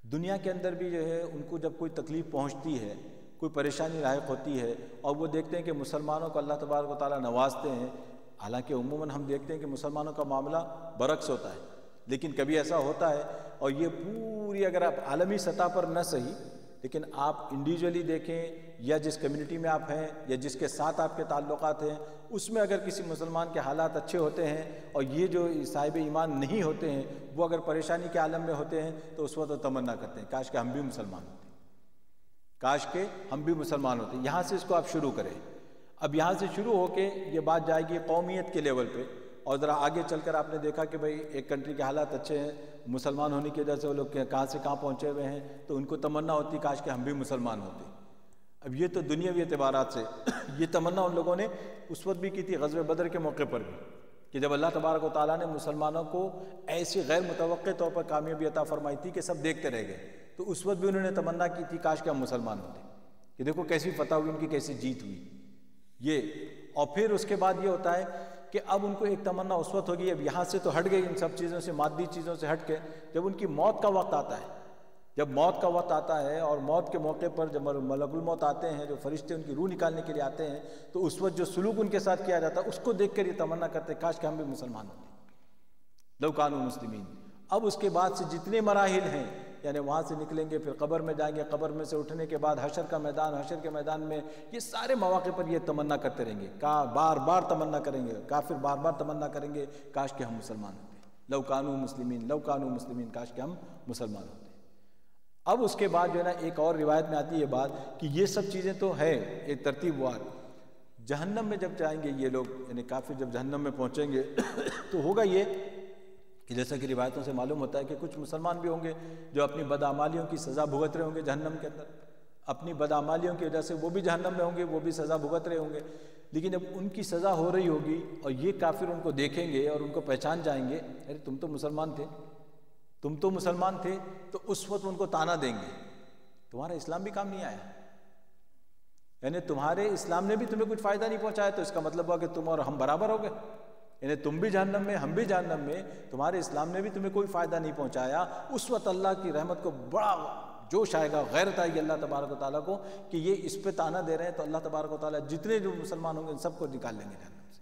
[SPEAKER 1] دنیا کے اندر بھی جو ہے ان کو جب کوئی تکلیف پہنچتی ہے، کوئی پریشانی لاحق ہوتی ہے اور وہ دیکھتے ہیں کہ مسلمانوں کو اللہ تبارک و تعالیٰ نوازتے ہیں، حالانکہ عموماً ہم دیکھتے ہیں کہ مسلمانوں کا معاملہ برعکس ہوتا ہے، لیکن کبھی ایسا ہوتا ہے، اور یہ پوری اگر آپ عالمی سطح پر نہ صحیح لیکن آپ انڈیویجولی دیکھیں یا جس کمیونٹی میں آپ ہیں یا جس کے ساتھ آپ کے تعلقات ہیں، اس میں اگر کسی مسلمان کے حالات اچھے ہوتے ہیں اور یہ جو صاحب ایمان نہیں ہوتے ہیں وہ اگر پریشانی کے عالم میں ہوتے ہیں تو اس وقت تمنا کرتے ہیں کاش کہ ہم بھی مسلمان ہوتے، کاش کہ ہم بھی مسلمان ہوتے۔ یہاں سے اس کو آپ شروع کریں۔ اب یہاں سے شروع ہو کے یہ بات جائے گی قومیت کے لیول پہ، اور ذرا آگے چل کر آپ نے دیکھا کہ بھئی ایک کنٹری کے حالات اچھے ہیں، مسلمان ہونے کی وجہ سے وہ لوگ کہاں سے کہاں پہنچے ہوئے ہیں، تو ان کو تمنا ہوتی کاش کہ ہم بھی مسلمان ہوتے۔ اب یہ تو دنیاوی اعتبارات سے یہ تمنا ان لوگوں نے اس وقت بھی کی تھی غزوہ بدر کے موقع پر بھی، کہ جب اللہ تبارک و تعالیٰ نے مسلمانوں کو ایسی غیر متوقع طور پر کامیابی عطا فرمائی تھی کہ سب دیکھتے رہ گئے، تو اس وقت بھی انہوں نے تمنا کی تھی کاش کہ ہم مسلمان ہوتے، کہ دیکھو کیسی فتح ہوئی ان کی، کیسی جیت ہوئی یہ۔ اور پھر اس کے بعد یہ ہوتا ہے کہ اب ان کو ایک تمنا اس وقت ہوگی، اب یہاں سے تو ہٹ گئی ان سب چیزوں سے، مادی چیزوں سے ہٹ کے، جب ان کی موت کا وقت آتا ہے، جب موت کا وقت آتا ہے اور موت کے موقع پر جب ملک الموت آتے ہیں، جو فرشتے ان کی روح نکالنے کے لیے آتے ہیں، تو اس وقت جو سلوک ان کے ساتھ کیا جاتا ہے اس کو دیکھ کر یہ تمنا کرتے کاش کہ ہم بھی مسلمان ہوتے، لو کانوا مسلمین۔ اب اس کے بعد سے جتنے مراحل ہیں، یعنی وہاں سے نکلیں گے پھر قبر میں جائیں گے، قبر میں سے اٹھنے کے بعد حشر کا میدان، حشر کے میدان میں یہ سارے مواقع پر یہ تمنا کرتے رہیں گے، بار بار تمنا کریں گے، کافر بار بار تمنا کریں گے کاش کہ ہم مسلمان ہوتے، لو کانوا مسلمین، لو کانوا مسلمین، کاش کہ ہم مسلمان ہوتے۔ اب اس کے بعد جو ہے نا ایک اور روایت میں آتی ہے بات کہ یہ سب چیزیں تو ہے ایک ترتیب وار، جہنم میں جب جائیں گے یہ لوگ، یعنی کافر جب جہنم میں پہنچیں گے تو ہوگا یہ کہ جیسا کہ روایتوں سے معلوم ہوتا ہے کہ کچھ مسلمان بھی ہوں گے جو اپنی بدعمالیوں کی سزا بھگت رہے ہوں گے جہنم کے اندر، اپنی بدعمالیوں کی وجہ سے وہ بھی جہنم میں ہوں گے، وہ بھی سزا بھگت رہے ہوں گے، لیکن جب ان کی سزا ہو رہی ہوگی اور یہ کافر ان کو دیکھیں گے اور ان کو پہچان جائیں گے، ارے تم تو مسلمان تھے، تم تو مسلمان تھے، تو اس وقت ان کو تانا دیں گے تمہارا اسلام بھی کام نہیں آیا، یعنی تمہارے اسلام نے بھی تمہیں کچھ فائدہ نہیں پہنچایا، تو اس کا مطلب ہوا کہ تم اور ہم برابر ہو گئے، یعنی تم بھی جہنم میں ہم بھی جہنم میں، تمہارے اسلام نے بھی تمہیں کوئی فائدہ نہیں پہنچایا۔ اس وقت اللہ کی رحمت کو بڑا جوش آئے گا، غیرت آئے گی اللہ تبارک و تعالیٰ کو کہ یہ اس پہ تانا دے رہے ہیں، تو اللہ تبارک و تعالیٰ جتنے جو مسلمان ہوں گے ان سب کو نکال لیں گے جہنم سے۔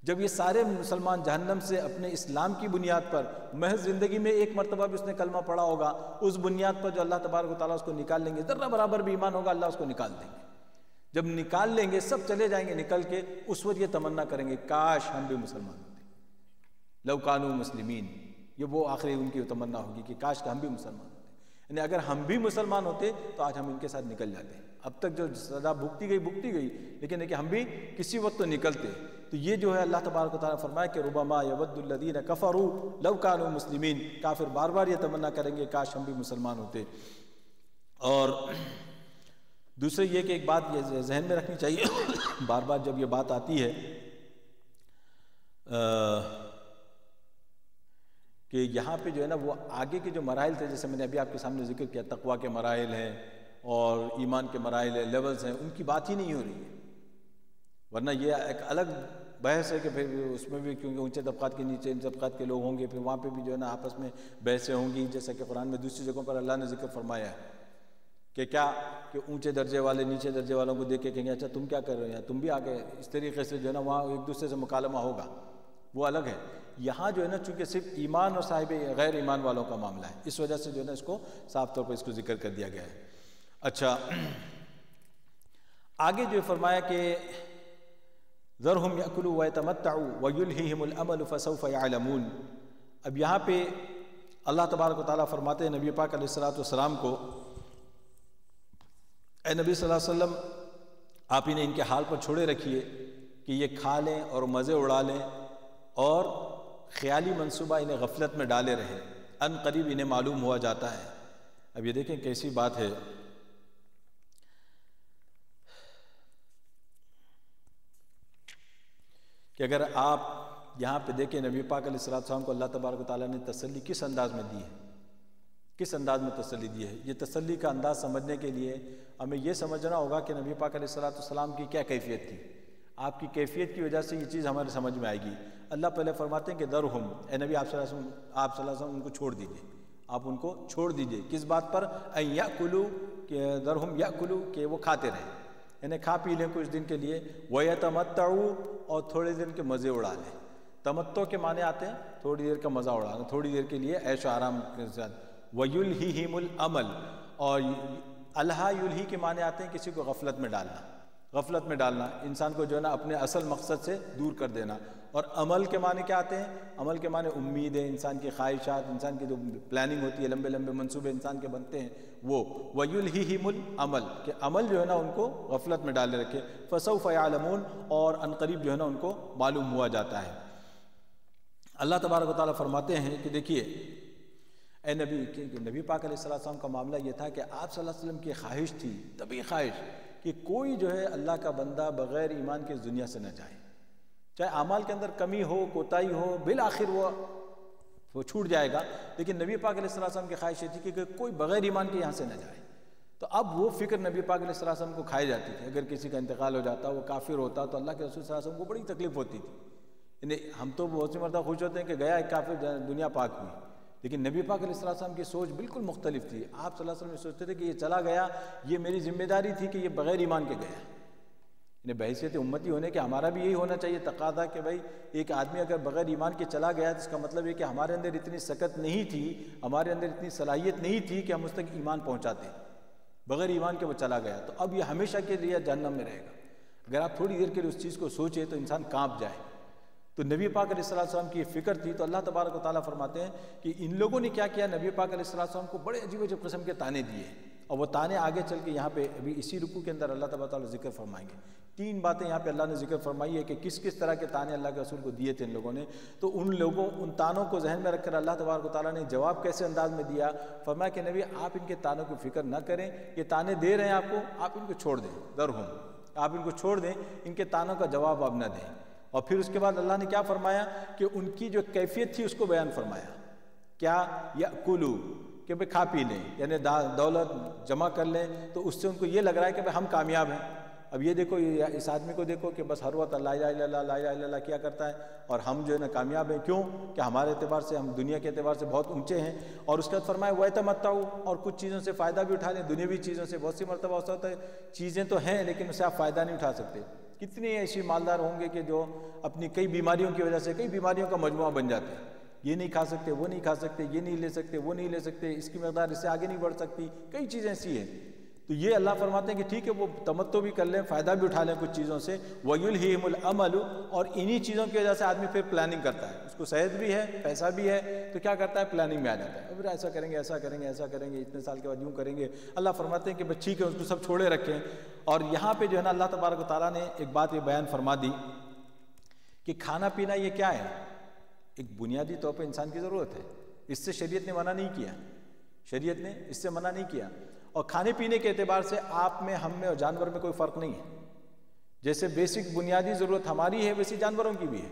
[SPEAKER 1] جب یہ سارے مسلمان جہنم سے اپنے اسلام کی بنیاد پر، محض زندگی میں ایک مرتبہ بھی اس نے کلمہ پڑھا ہوگا، اس بنیاد پر جو اللہ تبارک و تعالیٰ اس کو نکال لیں گے، ذرہ برابر بھی ایمان ہوگا اللہ اس کو نکال دیں گے۔ جب نکال لیں گے سب چلے جائیں گے نکل کے، اس وقت یہ تمنا کریں گے کاش ہم بھی مسلمان ہوتے، لو کانوا مسلمین، یہ وہ آخری ان کی تمنا ہوگی کہ کاش کہ ہم بھی مسلمان ہوتے، یعنی اگر ہم بھی مسلمان ہوتے تو آج ہم ان کے ساتھ نکل جاتے ہیں، اب تک جو سزا بھگتی گئی، لیکن ہے کہ ہم بھی کسی وقت تو نکلتے۔ تو یہ جو ہے اللہ تبارک و تعالیٰ فرمائے کہ ربما یود الذین کفروا لو کانوا مسلمین، کافر بار بار یہ تمنا کریں گے کاش ہم بھی مسلمان ہوتے۔ اور دوسرے یہ کہ ایک بات یہ ذہن میں رکھنی چاہیے بار بار جب یہ بات آتی ہے کہ یہاں پہ جو ہے نا وہ آگے کے جو مراحل تھے، جیسے میں نے ابھی آپ کے سامنے ذکر کیا، تقویٰ کے مراحل ہیں اور ایمان کے مراحل ہیں، لیولز ہیں، ان کی بات ہی نہیں ہو رہی ہے، ورنہ یہ ایک الگ بحث ہے کہ پھر اس میں بھی کیونکہ اونچے طبقات کے نیچے ان طبقات کے لوگ ہوں گے، پھر وہاں پہ بھی جو ہے نا آپس میں بحثیں ہوں گی، جیسا کہ قرآن میں دوسری جگہوں پر اللہ نے ذکر فرمایا ہے کہ کیا کہ اونچے درجے والے نیچے درجے والوں کو دیکھ کے کہیں گے اچھا تم کیا کر رہے ہیں، تم بھی آگے، اس طریقے سے جو ہے نا وہاں ایک دوسرے سے مکالمہ ہوگا، وہ الگ ہے۔ یہاں جو ہے نا چونکہ صرف ایمان اور صاحب غیر ایمان والوں کا معاملہ ہے، اس وجہ سے جو ہے نا اس کو صاف طور پر اس کو ذکر کر دیا گیا ہے۔ اچھا آگے جو فرمایا کہ ذرہم یأکلوا ویتمتعوا ویلہہم الامل فسوف یعلمون، اب یہاں پہ اللہ تبارک و تعالیٰ فرماتے ہیں نبی پاک علیہ السلام کو، اے نبی صلی اللہ علیہ وسلم آپ انہیں ان کے حال پر چھوڑے رکھیے کہ یہ کھا لیں اور مزے اڑا لیں اور خیالی منصوبہ انہیں غفلت میں ڈالے رہے، ان قریب انہیں معلوم ہوا جاتا ہے۔ اب یہ دیکھیں کیسی بات ہے کہ اگر آپ یہاں پہ دیکھیں نبی پاک علیہ السلام کو اللہ تبارک و تعالیٰ نے تسلی کس انداز میں دی ہے، کس انداز میں تسلی دی ہے۔ یہ تسلی کا انداز سمجھنے کے لیے ہمیں یہ سمجھنا ہوگا کہ نبی پاک علیہ السلام کی کیا کیفیت تھی۔ آپ کی کیفیت کی وجہ سے یہ چیز ہمارے سمجھ میں آئے گی۔ اللہ پہلے فرماتے ہیں کہ درہم، اے نبی آپ صلی اللہ علیہ وسلم ان کو چھوڑ دیجئے، آپ ان کو چھوڑ دیجئے۔ کس بات پر؟ ان یاکلوا، کہ درہم یاکلوا، کہ وہ کھاتے رہیں، انہیں کھا پی لیں کچھ دن کے لیے، وَيَتَمَتَّعُوا، اور تھوڑے دن کے مزے اڑا لیں۔ تمتع کے معنی آتے ہیں تھوڑی دیر کا مزہ اڑانا، تھوڑی دیر کے لیے عیش و آرام کے ساتھ۔ وَيُلْهِهِمُ الْعَمَلُ، اور الہا یلہی کے معنی آتے ہیں کسی کو غفلت میں ڈالنا، غفلت میں ڈالنا، انسان کو جو ہے نا اپنے اصل مقصد سے دور کر دینا۔ اور عمل کے معنی کیا آتے ہیں؟ عمل کے معنی امیدیں، انسان کی خواہشات، انسان کی جو پلاننگ ہوتی ہے، لمبے لمبے منصوبے انسان کے بنتے ہیں وہ۔ وَيُلْهِهِمُ الْعَمَلُ، کہ عمل جو ہے نا ان کو غفلت میں ڈالے رکھے۔ فَسَوْفَ يَعْلَمُونَ، اور عنقریب جو ہے نا ان کو معلوم ہوا جاتا ہے۔ اللہ تبارک و تعالیٰ فرماتے ہیں کہ دیکھیے اے نبی، نبی پاک علیہ السلام کا معاملہ یہ تھا کہ آپ صلی اللہ علیہ وسلم کی خواہش تھی، طبی خواہش، کہ کوئی جو ہے اللہ کا بندہ بغیر ایمان کے اس دنیا سے نہ جائے، چاہے اعمال کے اندر کمی ہو، کوتاہی ہو، بالآخر وہ چھوٹ جائے گا، لیکن نبی پاک علیہ السلام کی خواہش یہ تھی کہ کوئی بغیر ایمان کے یہاں سے نہ جائے۔ تو اب وہ فکر نبی پاک علیہ السلام کو کھائی جاتی تھی۔ اگر کسی کا انتقال ہو جاتا، وہ کافر ہوتا، تو اللہ کے رسول صلی اللہ علیہ وسلم کو بڑی تکلیف ہوتی تھی۔ ہم تو بہت سی مرتبہ خوش ہوتے ہیں کہ گیا ایک کافر، دنیا پاک ہوئی، لیکن نبی پاک علیہ السلام کی سوچ بالکل مختلف تھی۔ آپ صلی اللہ علیہ وسلم سوچتے تھے کہ یہ چلا گیا، یہ میری ذمہ داری تھی کہ یہ بغیر ایمان کے گیا۔ بحیثیت امتی ہونے کے ہمارا بھی یہی ہونا چاہیے تقاضا کہ بھائی ایک آدمی اگر بغیر ایمان کے چلا گیا تو اس کا مطلب یہ کہ ہمارے اندر اتنی سکت نہیں تھی، ہمارے اندر اتنی صلاحیت نہیں تھی کہ ہم اس تک ایمان پہنچاتے، بغیر ایمان کے وہ چلا گیا، تو اب یہ ہمیشہ کے لیے جہنم میں رہے گا۔ اگر آپ تھوڑی دیر کے لیے اس چیز کو سوچیں تو انسان کانپ جائے۔ تو نبی پاک علیہ السلام کی یہ فکر تھی، تو اللہ تبارک و تعالیٰ فرماتے ہیں کہ ان لوگوں نے کیا کیا، نبی پاک علیہ السلام کو بڑے عجیب عجیب قسم کے تانے دیے، اور وہ تانے آگے چل کے یہاں پہ ابھی اسی رکوع کے اندر اللہ تبارک و تعالیٰ ذکر فرمائیں گے۔ 3 باتیں یہاں پہ اللہ نے ذکر فرمائی ہے کہ کس کس طرح کے تانے اللہ کے رسول کو دیے تھے ان لوگوں نے۔ تو ان تانوں کو ذہن میں رکھ کر اللہ تبارک و تعالیٰ نے جواب کیسے انداز میں دیا، فرمایا کہ نبی آپ ان کے تانوں کی فکر نہ کریں، یہ تانے دے رہے ہیں آپ کو، آپ ان کو چھوڑ دیں، درہم، آپ ان کو چھوڑ دیں، ان کے تانوں کا جواب آپ نہ دیں۔ اور پھر اس کے بعد اللہ نے کیا فرمایا کہ ان کی جو کیفیت تھی اس کو بیان فرمایا، کیا یأکلوا، کہ بھئی کھا پی لیں، یعنی دولت جمع کر لیں، تو اس سے ان کو یہ لگ رہا ہے کہ بھئی ہم کامیاب ہیں۔ اب یہ دیکھو، اس آدمی کو دیکھو کہ بس ہر وقت لا الہ الا اللہ لا الہ الا اللہ کیا کرتا ہے، اور ہم جو ہے نا کامیاب ہیں، کیوں کہ ہمارے اعتبار سے ہم دنیا کے اعتبار سے بہت اونچے ہیں۔ اور اس کے بعد فرمایا وَيَتَمَتَّعُوا، اور کچھ چیزوں سے فائدہ بھی اٹھا لیں، دنیاوی چیزوں سے۔ بہت سی مرتبہ ہوتا ہے چیزیں تو ہیں لیکن اس سے آپ فائدہ نہیں اٹھا سکتے۔ کتنے ایسی مالدار ہوں گے کہ جو اپنی کئی بیماریوں کی وجہ سے کئی بیماریوں کا مجموعہ بن جاتے ہیں، یہ نہیں کھا سکتے، وہ نہیں کھا سکتے، یہ نہیں لے سکتے، وہ نہیں لے سکتے، اس کی مقدار اس سے آگے نہیں بڑھ سکتی، کئی چیزیں ایسی ہیں۔ تو یہ اللہ فرماتے ہیں کہ ٹھیک ہے، وہ تمتع بھی کر لیں، فائدہ بھی اٹھا لیں کچھ چیزوں سے۔ وَيُلْهِهِمُ الْعَمَلُ، اور انہی چیزوں کی وجہ سے آدمی پھر پلاننگ کرتا ہے، اس کو صحت بھی ہے، پیسہ بھی ہے، تو کیا کرتا ہے، پلاننگ میں آ جاتا ہے، پھر ایسا کریں گے، ایسا کریں گے، ایسا کریں گے، اتنے سال کے بعد یوں کریں گے۔ اللہ فرماتے ہیں کہ بس ٹھیک ہے، اس کو سب چھوڑے رکھیں۔ اور یہاں پہ جو ہے نا اللہ تبارک و تعالیٰ نے ایک بات یہ بیان فرما دی کہ کھانا پینا یہ کیا ہے، ایک بنیادی طور پہ انسان کی ضرورت ہے، اس سے شریعت نے منع نہیں کیا، شریعت نے اس سے منع نہیں کیا۔ اور کھانے پینے کے اعتبار سے آپ میں، ہم میں اور جانور میں کوئی فرق نہیں ہے، جیسے بیسک بنیادی ضرورت ہماری ہے ویسی جانوروں کی بھی ہے۔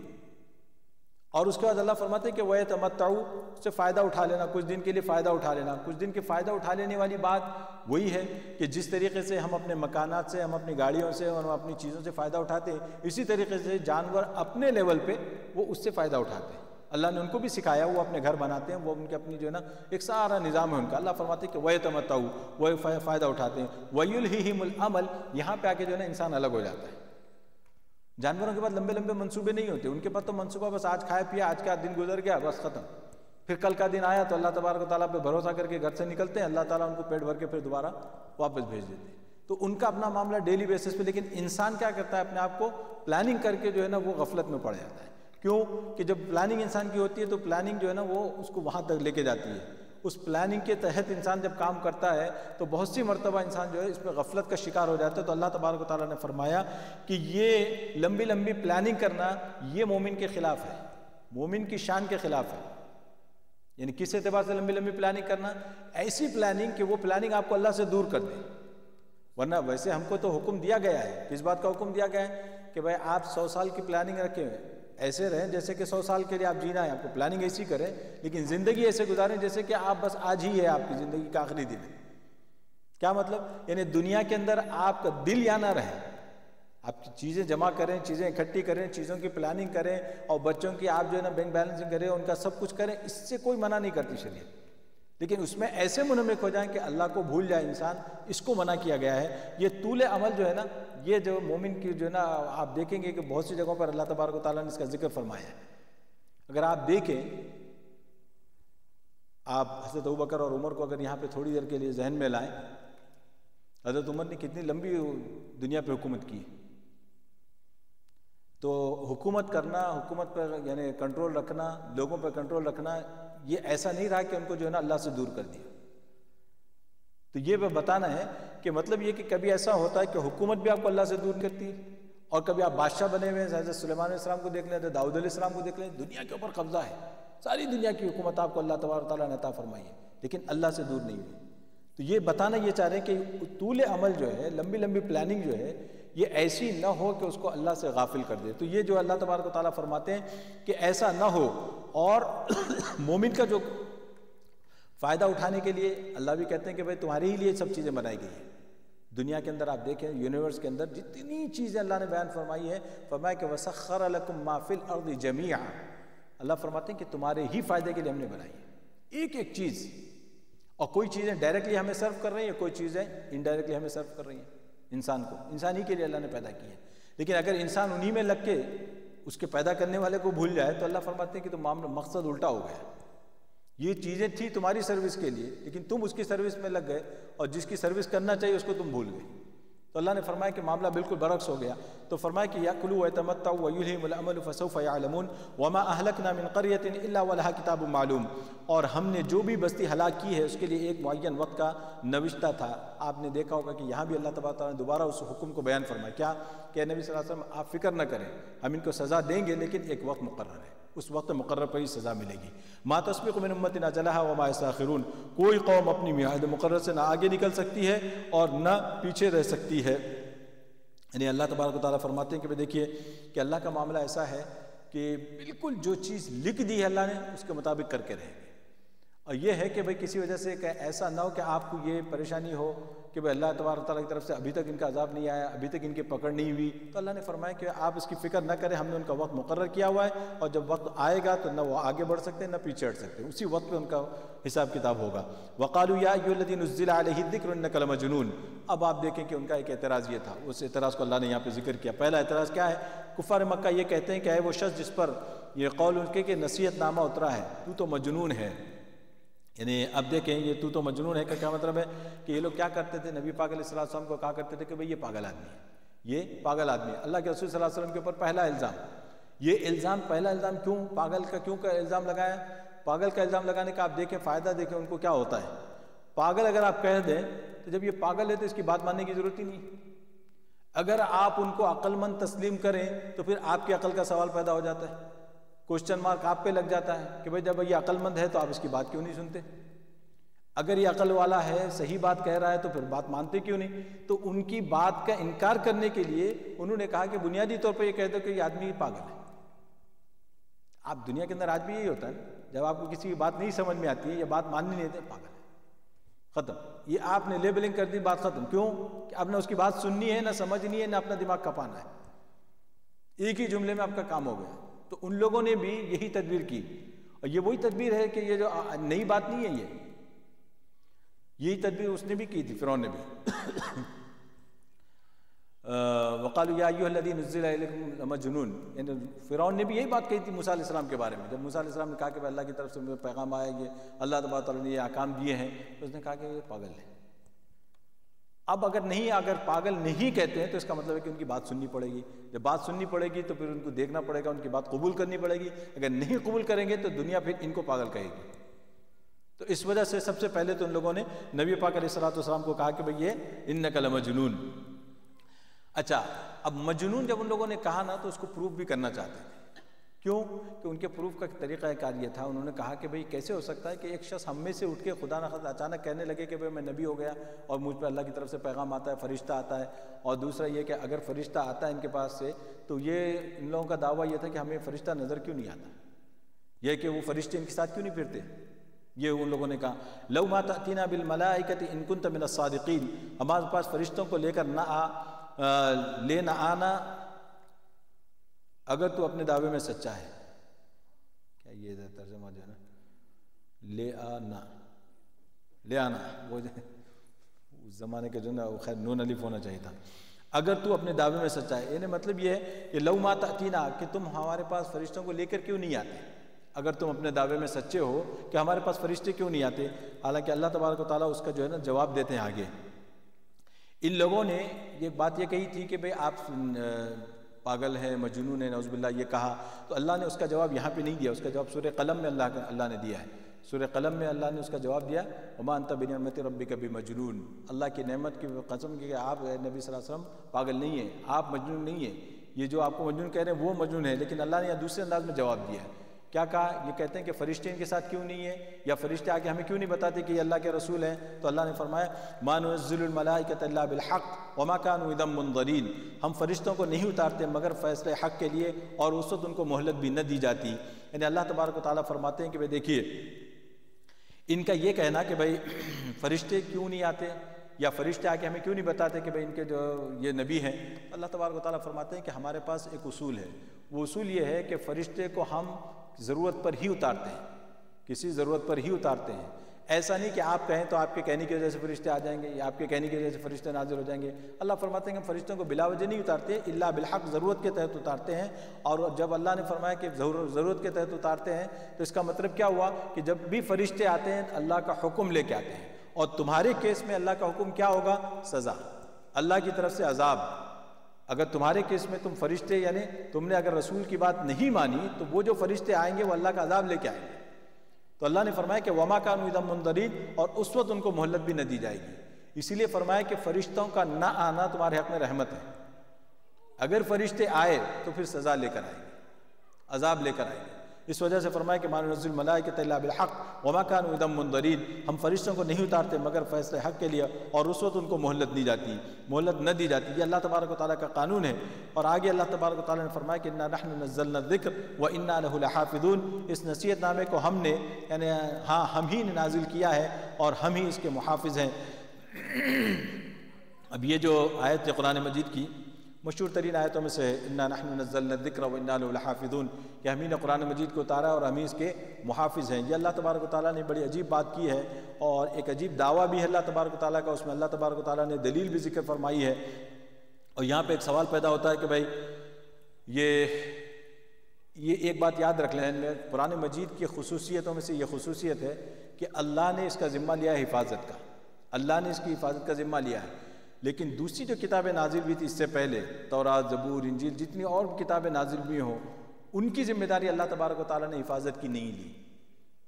[SPEAKER 1] اور اس کے بعد اللہ فرماتے ہیں کہ وَيَتَمَتَّعُوا، سے فائدہ اٹھا لینا، کچھ دن کے لیے فائدہ اٹھا لینا۔ کچھ دن کے فائدہ اٹھا لینے والی بات وہی ہے کہ جس طریقے سے ہم اپنے مکانات سے، ہم اپنی گاڑیوں سے اور ہم اپنی چیزوں سے فائدہ اٹھاتے ہیں، اسی طریقے سے جانور اپنے لیول پہ وہ اس سے فائدہ اٹھاتے ہیں۔ اللہ نے ان کو بھی سکھایا، وہ اپنے گھر بناتے ہیں، وہ ان کے اپنی جو ہے نا ایک سارا نظام ہے ان کا۔ اللہ فرماتے ہیں کہ وَيَتَمَتَّعُوا، وہ فائدہ اٹھاتے ہیں۔ وَيُلْهِهِمُ الْعَمَلُ، یہاں پہ آ کے جو ہے نا انسان الگ ہو جاتا ہے۔ جانوروں کے پاس لمبے لمبے منصوبے نہیں ہوتے، ان کے پاس تو منصوبہ بس آج کھایا پیا، آج کا دن گزر گیا، بس ختم۔ پھر کل کا دن آیا تو اللہ تبارک و تعالیٰ پہ بھروسہ کر کے گھر سے نکلتے ہیں، اللہ تعالیٰ ان کو پیٹ بھر کے پھر دوبارہ واپس بھیج دیتے ہیں۔ تو ان کا اپنا معاملہ ڈیلی بیسس پہ، لیکن انسان کیا کرتا ہے، اپنے آپ کو پلاننگ کر کے جو ہے نا وہ غفلت میں پڑ جاتا ہے۔ کیوں کہ جب پلاننگ انسان کی ہوتی ہے تو پلاننگ جو ہے نا وہ اس کو وہاں تک لے کے جاتی ہے۔ اس پلاننگ کے تحت انسان جب کام کرتا ہے تو بہت سی مرتبہ انسان جو ہے اس پہ غفلت کا شکار ہو جاتا ہے۔ تو اللہ تبارک و تعالیٰ نے فرمایا کہ یہ لمبی لمبی پلاننگ کرنا یہ مومن کے خلاف ہے۔ مومن کی شان کے خلاف ہے. یعنی کس اعتبار سے لمبی لمبی پلاننگ کرنا؟ ایسی پلاننگ کہ وہ پلاننگ آپ کو اللہ سے دور کر دے. ورنہ ویسے ہم کو تو حکم دیا گیا ہے. کس بات کا حکم دیا گیا ہے؟ کہ بھائی آپ 100 سال کی پلاننگ رکھے ہوئے ایسے رہیں جیسے کہ 100 سال کے لیے آپ جینا ہے. آپ کو پلاننگ ایسی کریں لیکن زندگی ایسے گزاریں جیسے کہ آپ بس آج ہی ہے آپ کی زندگی کا آخری دن ہے. کیا مطلب؟ یعنی دنیا کے اندر آپ کا دل یا نہ رہے. آپ کی چیزیں جمع کریں، چیزیں اکٹھی کریں، چیزوں کی پلاننگ کریں، اور بچوں کی آپ جو ہے نا بینک بیلنسنگ کریں، ان کا سب کچھ کریں. اس سے کوئی منع نہیں کرتی شریعت. لیکن اس میں ایسے منہمک ہو جائیں کہ اللہ کو بھول جائے انسان، اس کو منع کیا گیا ہے. یہ طول عمل جو ہے نا، یہ جو مومن کی جو ہے نا، آپ دیکھیں گے کہ بہت سی جگہوں پر اللہ تبارک و تعالیٰ نے اس کا ذکر فرمایا ہے. اگر آپ دیکھیں، آپ حضرت ابوبکر اور عمر کو اگر یہاں پہ تھوڑی دیر کے لیے ذہن میں لائیں، حضرت عمر نے کتنی لمبی دنیا پہ حکومت کی. تو حکومت کرنا، حکومت پر یعنی کنٹرول رکھنا، لوگوں پر کنٹرول رکھنا، یہ ایسا نہیں رہا کہ ان کو جو ہے نا اللہ سے دور کر دیا. تو یہ بتانا ہے کہ مطلب یہ کہ کبھی ایسا ہوتا ہے کہ حکومت بھی آپ کو اللہ سے دور کرتی ہے، اور کبھی آپ بادشاہ بنے ہوئے ہیں. حضرت سلیمان علیہ السلام کو دیکھ لیں، حضرت داؤد علیہ السلام کو دیکھ لیں، دنیا کے اوپر قبضہ ہے، ساری دنیا کی حکومت آپ کو اللہ تبارک و تعالیٰ نے عطا فرمائی ہے، لیکن اللہ سے دور نہیں ہوئی. تو یہ بتانا یہ چاہ رہے ہیں کہ طول عمل جو ہے، لمبی لمبی پلاننگ جو ہے، یہ ایسی نہ ہو کہ اس کو اللہ سے غافل کر دے. تو یہ جو اللہ تبارک و تعالیٰ فرماتے ہیں کہ ایسا نہ ہو. اور مومن کا جو فائدہ اٹھانے کے لیے اللہ بھی کہتے ہیں کہ بھائی تمہارے ہی لیے سب چیزیں بنائی گئی ہیں. دنیا کے اندر آپ دیکھیں، یونیورس کے اندر جتنی چیزیں اللہ نے بیان فرمائی ہے، فرمایا کہ وَسَخَّرَ لَكُم مَّا فِي الْأَرْضِ جَمِيعًا. اللہ فرماتے ہیں کہ تمہارے ہی فائدے کے لیے ہم نے بنائی ہے ایک ایک چیز. اور کوئی چیزیں ڈائریکٹلی ہمیں سرو کر رہی ہیں، کوئی چیزیں انڈائریکٹلی ہمیں سرو کر رہی ہیں. انسان کو، انسان ہی کے لیے اللہ نے پیدا کی ہے. لیکن اگر انسان انہی میں لگ کے اس کے پیدا کرنے والے کو بھول جائے تو اللہ فرماتے ہیں کہ تو معاملہ مقصد الٹا ہو گیا. یہ چیزیں تھی تمہاری سروس کے لیے، لیکن تم اس کی سروس میں لگ گئے، اور جس کی سروس کرنا چاہیے اس کو تم بھول گئے. تو اللہ نے فرمایا کہ معاملہ بالکل برعکس ہو گیا. تو فرمایا کہ یَأْکُلُوا وَيَتَمَتَّعُوا وَيُلْهِهِمُ الْأَمَلُ فَسَوْفَ يَعْلَمُونَ وَمَا أَهْلَكْنَا مِنْ قَرْيَةٍ إِلَّا وَلَهَا كِتَابٌ مَعْلُومٌ. اور ہم نے جو بھی بستی ہلاک کی ہے اس کے لیے ایک معین وقت کا نوشتہ تھا. آپ نے دیکھا ہوگا کہ یہاں بھی اللہ تبارک تعالیٰ نے دوبارہ اس حکم کو بیان فرمایا. کیا کہ نبی صلی اللہ علیہ وسلم آپ فکر نہ کریں، ہم ان کو سزا دیں گے لیکن ایک وقت مقرر ہے، اس وقت مقرر پر ہی سزا ملے گی. ما تسبق من امت اجلها وما یستاخرون. کوئی قوم اپنی میعاد مقرر سے نہ آگے نکل سکتی ہے اور نہ پیچھے رہ سکتی ہے. یعنی اللہ تبارک و تعالیٰ فرماتے ہیں کہ دیکھیے کہ اللہ کا معاملہ ایسا ہے کہ بالکل جو چیز لکھ دی ہے اللہ نے اس کے مطابق کر کے رہیں گے. اور یہ ہے کہ بھئی کسی وجہ سے کہ ایسا نہ ہو کہ آپ کو یہ پریشانی ہو کہ بھئی اللہ تبارک تعالیٰ کی طرف سے ابھی تک ان کا عذاب نہیں آیا، ابھی تک ان کی پکڑ نہیں ہوئی. تو اللہ نے فرمایا کہ آپ اس کی فکر نہ کریں، ہم نے ان کا وقت مقرر کیا ہوا ہے، اور جب وقت آئے گا تو نہ وہ آگے بڑھ سکتے ہیں نہ پیچھے ہٹ سکتے ہیں، اسی وقت پہ ان کا حساب کتاب ہوگا. وَقَالُوا يَا أَيُّهَا الَّذِي نُزِّلَ عَلَيْهِ الذِّكْرُ إِنَّكَ لَمَجْنُونَ. اب آپ دیکھیں کہ ان کا ایک اعتراض یہ تھا، اس اعتراض کو اللہ نے یہاں پہ ذکر کیا. پہلا اعتراض کیا ہے؟ کفار مکہ یہ کہتے ہیں کہ اے وہ شخص جس پر یہ قول ان کے کہ نصیحت نامہ اترا ہے، تو مجنون ہے. یعنی اب دیکھیں یہ تو مجنون ہے کا کیا مطلب ہے کہ یہ لوگ کیا کرتے تھے؟ نبی پاک علیہ السلام کو کہا کرتے تھے کہ بھئی یہ پاگل آدمی ہے، یہ پاگل آدمی ہے. اللہ کے رسول صلی اللہ علیہ وسلم کے اوپر پہلا الزام، یہ الزام پہلا الزام کیوں پاگل کا کیوں کا الزام لگایا؟ پاگل کا الزام لگانے کا آپ دیکھیں فائدہ دیکھیں ان کو کیا ہوتا ہے. پاگل اگر آپ کہہ دیں تو جب یہ پاگل ہے تو اس کی بات ماننے کی ضرورت ہی نہیں. اگر آپ ان کو عقل مند تسلیم کریں تو پھر آپ کی عقل کا سوال پیدا ہو جاتا ہے، کوشچن مارک آپ پہ لگ جاتا ہے کہ بھئی جب یہ عقل مند ہے تو آپ اس کی بات کیوں نہیں سنتے؟ اگر یہ عقل والا ہے، صحیح بات کہہ رہا ہے تو پھر بات مانتے کیوں نہیں؟ تو ان کی بات کا انکار کرنے کے لیے انہوں نے کہا کہ بنیادی طور پہ یہ کہہ دو کہ یہ آدمی پاگل ہے. آپ دنیا کے اندر آج بھی یہی ہوتا ہے، جب آپ کو کسی کی بات نہیں سمجھ میں آتی ہے یا بات ماننی نہیں دیتے، پاگل ہے، ختم. یہ آپ نے لیبلنگ کر دی، بات ختم. کیوں کہ آپ نے اس کی بات سننی ہے، نہ سمجھنی ہے، نہ اپنا دماغ کھپانا ہے. ایک ہی جملے میں آپ کا کام ہو گیا. تو ان لوگوں نے بھی یہی تدبیر کی، اور یہ وہی تدبیر ہے کہ یہ جو نئی بات نہیں ہے، یہی تدبیر اس نے بھی کی تھی، فرعون نے بھی. وقالوا یا ایھا الذی نزل الیکم لمجنون. یعنی فرعون نے بھی یہی بات کہی تھی موسیٰ علیہ السلام کے بارے میں. جب موسیٰ علیہ السلام نے کہا کہ اللہ کی طرف سے مجھے پیغام آیا، یہ اللہ تبارک تعالیٰ نے یہ احکام دیے ہیں، تو اس نے کہا کہ یہ پاگل ہے. اب اگر پاگل نہیں کہتے ہیں تو اس کا مطلب ہے کہ ان کی بات سننی پڑے گی. جب بات سننی پڑے گی تو پھر ان کو دیکھنا پڑے گا، ان کی بات قبول کرنی پڑے گی. اگر نہیں قبول کریں گے تو دنیا پھر ان کو پاگل کہے گی. تو اس وجہ سے سب سے پہلے تو ان لوگوں نے نبی پاک علیہ السلام کو کہا کہ بھئی یہ انک لمجنون. اچھا، اب مجنون جب ان لوگوں نے کہا نا تو اس کو پروف بھی کرنا چاہتے تھے کیوں کہ ان کے پروف کا طریقہ کار یہ تھا، انہوں نے کہا کہ بھئی کیسے ہو سکتا ہے کہ ایک شخص ہم میں سے اٹھ کے خدا نخواستہ اچانک کہنے لگے کہ بھئی میں نبی ہو گیا اور مجھ پہ اللہ کی طرف سے پیغام آتا ہے، فرشتہ آتا ہے، اور دوسرا یہ کہ اگر فرشتہ آتا ہے ان کے پاس سے تو یہ ان لوگوں کا دعویٰ یہ تھا کہ ہمیں فرشتہ نظر کیوں نہیں آتا، یہ کہ وہ فرشتے ان کے ساتھ کیوں نہیں پھرتے، یہ ان لوگوں نے کہا لو ما تأتینا بالملائکۃ ان کنت من الصادقین، ہمارے پاس فرشتوں کو لے کر نہ آنا اگر تو اپنے دعوے میں سچا ہے. کیا یہ ترجمہ جو ہے نا لے آنا وہ اس زمانے کے جو نا وہ خیر نون الف ہونا چاہیے تھا، اگر تو اپنے دعوے میں سچا ہے، یعنی مطلب یہ ہے کہ لو ما تأتینا کہ تم ہمارے پاس فرشتوں کو لے کر کیوں نہیں آتے، اگر تم اپنے دعوے میں سچے ہو کہ ہمارے پاس فرشتے کیوں نہیں آتے. حالانکہ اللہ تبارک و تعالیٰ اس کا جو ہے نا جواب دیتے ہیں آگے. ان لوگوں نے یہ بات یہ کہی تھی کہ بھئی آپ پاگل ہیں، مجنون ہیں، نعوذ باللہ یہ کہا، تو اللہ نے اس کا جواب یہاں پہ نہیں دیا، اس کا جواب سورہ قلم میں اللہ نے دیا ہے. سورہ قلم میں اللہ نے اس کا جواب دیا وما انت بنعمت ربک بمجنون، اللہ کی نعمت کی قسم کی کہ آپ نبی صلی اللہ علیہ وسلم پاگل نہیں ہیں، آپ مجنون نہیں ہیں، یہ جو آپ کو مجنون کہہ رہے ہیں وہ مجنون ہے. لیکن اللہ نے یہاں دوسرے انداز میں جواب دیا ہے. کیا کہا؟ یہ کہتے ہیں کہ فرشتے ان کے ساتھ کیوں نہیں ہیں، یا فرشتے آگے ہمیں کیوں نہیں بتاتے کہ یہ اللہ کے رسول ہیں. تو اللہ نے فرمایا ما ننزل الملائکۃ الا بالحق وما كانوا اذا منظرین، ہم فرشتوں کو نہیں اتارتے مگر فیصلے حق کے لیے، اور اس وقت ان کو مہلت بھی نہ دی جاتی. یعنی اللہ تبارک و تعالیٰ فرماتے ہیں کہ بھئی دیکھیے ان کا یہ کہنا کہ بھئی فرشتے کیوں نہیں آتے یا فرشتے آ کے ہمیں کیوں نہیں بتاتے کہ بھئی ان کے جو یہ نبی ہیں، اللہ تبارک و تعالیٰ فرماتے ہیں کہ ہمارے پاس ایک اصول ہے. وہ اصول یہ ہے کہ فرشتے کو ہم ضرورت پر ہی اتارتے ہیں، کسی ضرورت پر ہی اتارتے ہیں. ایسا نہیں کہ آپ کہیں تو آپ کے کہنے کی وجہ سے فرشتے آ جائیں گے یا آپ کے کہنے کی وجہ سے فرشتے نازل ہو جائیں گے. اللہ فرماتے ہیں کہ ہم فرشتوں کو بلا وجہ نہیں اتارتے، الا بالحق، ضرورت کے تحت اتارتے ہیں. اور جب اللہ نے فرمایا کہ ضرورت کے تحت اتارتے ہیں تو اس کا مطلب کیا ہوا کہ جب بھی فرشتے آتے ہیں اللہ کا حکم لے کے آتے ہیں، اور تمہارے کیس میں اللہ کا حکم کیا ہوگا؟ سزا، اللہ کی طرف سے عذاب. اگر تمہارے کیس میں تم فرشتے یعنی تم نے اگر رسول کی بات نہیں مانی تو وہ جو فرشتے آئیں گے وہ اللہ کا عذاب لے کے آئیں گے. تو اللہ نے فرمایا کہ وما كانوا اذا منظرین، اور اس وقت ان کو مہلت بھی نہ دی جائے گی. اسی لیے فرمایا کہ فرشتوں کا نہ آنا تمہارے حق میں رحمت ہے. اگر فرشتے آئے تو پھر سزا لے کر آئیں گے، عذاب لے کر آئیں گے. اس وجہ سے فرمایا کہ ما ننزل الملائکۃ الا بالحق وما كانوا اذا منظرین، ہم فرشتوں کو نہیں اتارتے مگر فیصلے حق کے لیے، اور اس وقت ان کو مہلت نہ دی جاتی. یہ اللہ تبارک و تعالیٰ کا قانون ہے. اور آگے اللہ تبارک و تعالیٰ نے فرمایا کہ انا نحن نزلنا الذکر وانا له لحافظون، اس نصیحت نامے کو ہم نے یعنی ہم ہی نے نازل کیا ہے اور ہم ہی اس کے محافظ ہیں. اب یہ جو آیت ہے قرآن مجید کی مشہور ترین آیتوں میں سے ہے، انا نحن نزلنا الذکر وانا له لحافظون، کہ ہم ہی نے قرآن مجید کو اتارا اور ہم ہی اس کے محافظ ہیں. یہ اللہ تبارک و تعالیٰ نے بڑی عجیب بات کی ہے، اور ایک عجیب دعویٰ بھی ہے اللہ تبارک و تعالیٰ کا. اس میں اللہ تبارک و تعالیٰ نے دلیل بھی ذکر فرمائی ہے. اور یہاں پہ ایک سوال پیدا ہوتا ہے کہ بھائی یہ ایک بات یاد رکھ لیں، قرآن مجید کی خصوصیتوں میں سے یہ خصوصیت ہے کہ اللہ نے اس کا ذمہ لیا ہے حفاظت کا، اللہ نے اس کی حفاظت کا ذمہ لیا ہے. لیکن دوسری جو کتابیں نازل ہوئی تھی اس سے پہلے، تورات، زبور، انجیل، جتنی اور کتابیں نازل ہوئی ہوں، ان کی ذمہ داری اللہ تبارک و تعالیٰ نے حفاظت کی نہیں لی.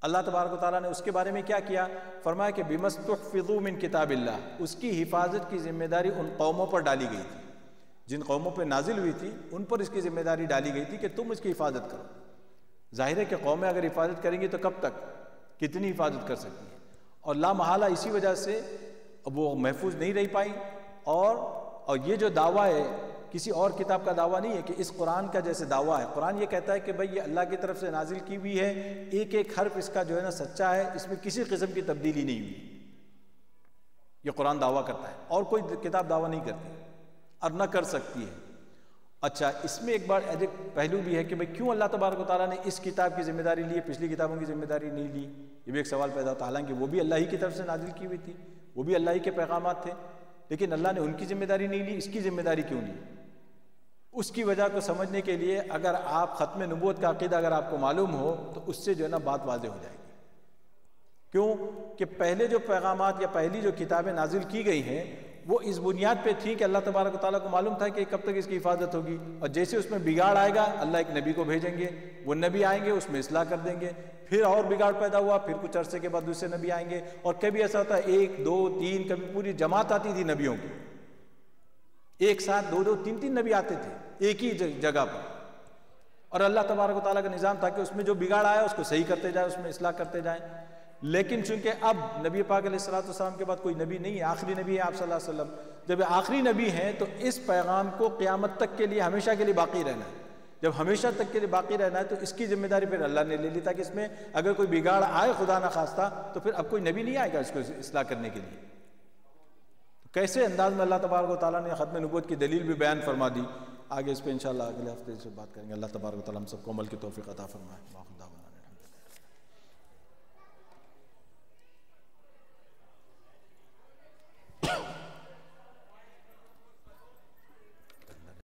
[SPEAKER 1] اللہ تبارک و تعالیٰ نے اس کے بارے میں کیا کیا؟ فرمایا کہ بِمَسْتُحْفِظُوا مِن کتاب اللہ، اس کی حفاظت کی ذمہ داری ان قوموں پر ڈالی گئی تھی، جن قوموں پہ نازل ہوئی تھی ان پر اس کی ذمہ داری ڈالی گئی تھی کہ تم اس کی حفاظت کرو. ظاہر ہے کہ قومیں اگر حفاظت کریں گی تو کب تک، کتنی حفاظت کر سکتی ہیں، اور لا محالہ اسی وجہ سے وہ محفوظ نہیں رہ پائی. اور یہ جو دعویٰ ہے کسی اور کتاب کا دعویٰ نہیں ہے کہ اس قرآن کا جیسے دعویٰ ہے. قرآن یہ کہتا ہے کہ بھئی یہ اللہ کی طرف سے نازل کی ہوئی ہے، ایک ایک حرف اس کا جو ہے نا سچا ہے، اس میں کسی قسم کی تبدیلی نہیں ہوئی. یہ قرآن دعویٰ کرتا ہے، اور کوئی کتاب دعویٰ نہیں کرتی اور نہ کر سکتی ہے. اچھا، اس میں ایک بار ایک پہلو بھی ہے کہ بھئی کیوں اللہ تبارک و تعالیٰ نے اس کتاب کی ذمہ داری لی، پچھلی کتابوں کی ذمہ داری نہیں لی؟ یہ بھی ایک سوال پیدا ہوتا ہے. حالانکہ وہ بھی اللہ ہی کی طرف سے نازل کی ہوئی تھی، وہ بھی اللہ ہی کے پیغامات تھے، لیکن اللہ نے ان کی ذمہ داری نہیں لی، اس کی ذمہ داری کیوں لی؟ اس کی وجہ کو سمجھنے کے لیے اگر آپ ختم نبوت کا عقیدہ اگر آپ کو معلوم ہو تو اس سے جو ہے نا بات واضح ہو جائے گی. کیوں کہ پہلے جو پیغامات یا پہلی جو کتابیں نازل کی گئی ہیں وہ اس بنیاد پہ تھی کہ اللہ تبارک و تعالیٰ کو معلوم تھا کہ کب تک اس کی حفاظت ہوگی، اور جیسے اس میں بگاڑ آئے گا اللہ ایک نبی کو بھیجیں گے، وہ نبی آئیں گے اس میں اصلاح کر دیں گے، پھر اور بگاڑ پیدا ہوا، پھر کچھ عرصے کے بعد دوسرے نبی آئیں گے. اور کبھی ایسا ہوتا ہے 1 2 3 کبھی پوری جماعت آتی تھی نبیوں کی، ایک ساتھ 2 2 3 3 نبی آتے تھے ایک ہی جگہ پر. اور اللہ تبارک و تعالیٰ کا نظام تھا کہ اس میں جو بگاڑ آیا اس کو صحیح کرتے جائیں، اس میں اصلاح کرتے جائیں. لیکن چونکہ اب نبی پاک علیہ السلام کے بعد کوئی نبی نہیں ہے، آخری نبی ہے آپ صلی اللہ علیہ وسلم. جب آخری نبی ہیں تو اس پیغام کو قیامت تک کے لیے ہمیشہ کے لیے باقی رہنا ہے. جب ہمیشہ تک کے لیے باقی رہنا ہے تو اس کی ذمہ داری پھر اللہ نے لے لی، تاکہ اس میں اگر کوئی بگاڑ آئے خدا نخواستہ تو پھر اب کوئی نبی نہیں آئے گا اس کو اصلاح کرنے کے لیے. کیسے انداز میں اللہ تبارک و تعالیٰ نے ختم نبوت کی دلیل بھی بیان فرما دی. آگے اس پہ انشاءاللہ اگلے ہفتے سے بات کریں گے. اللہ تبارک و تعالیٰ ہم سب کو عمل کی توفیق عطا فرمائے.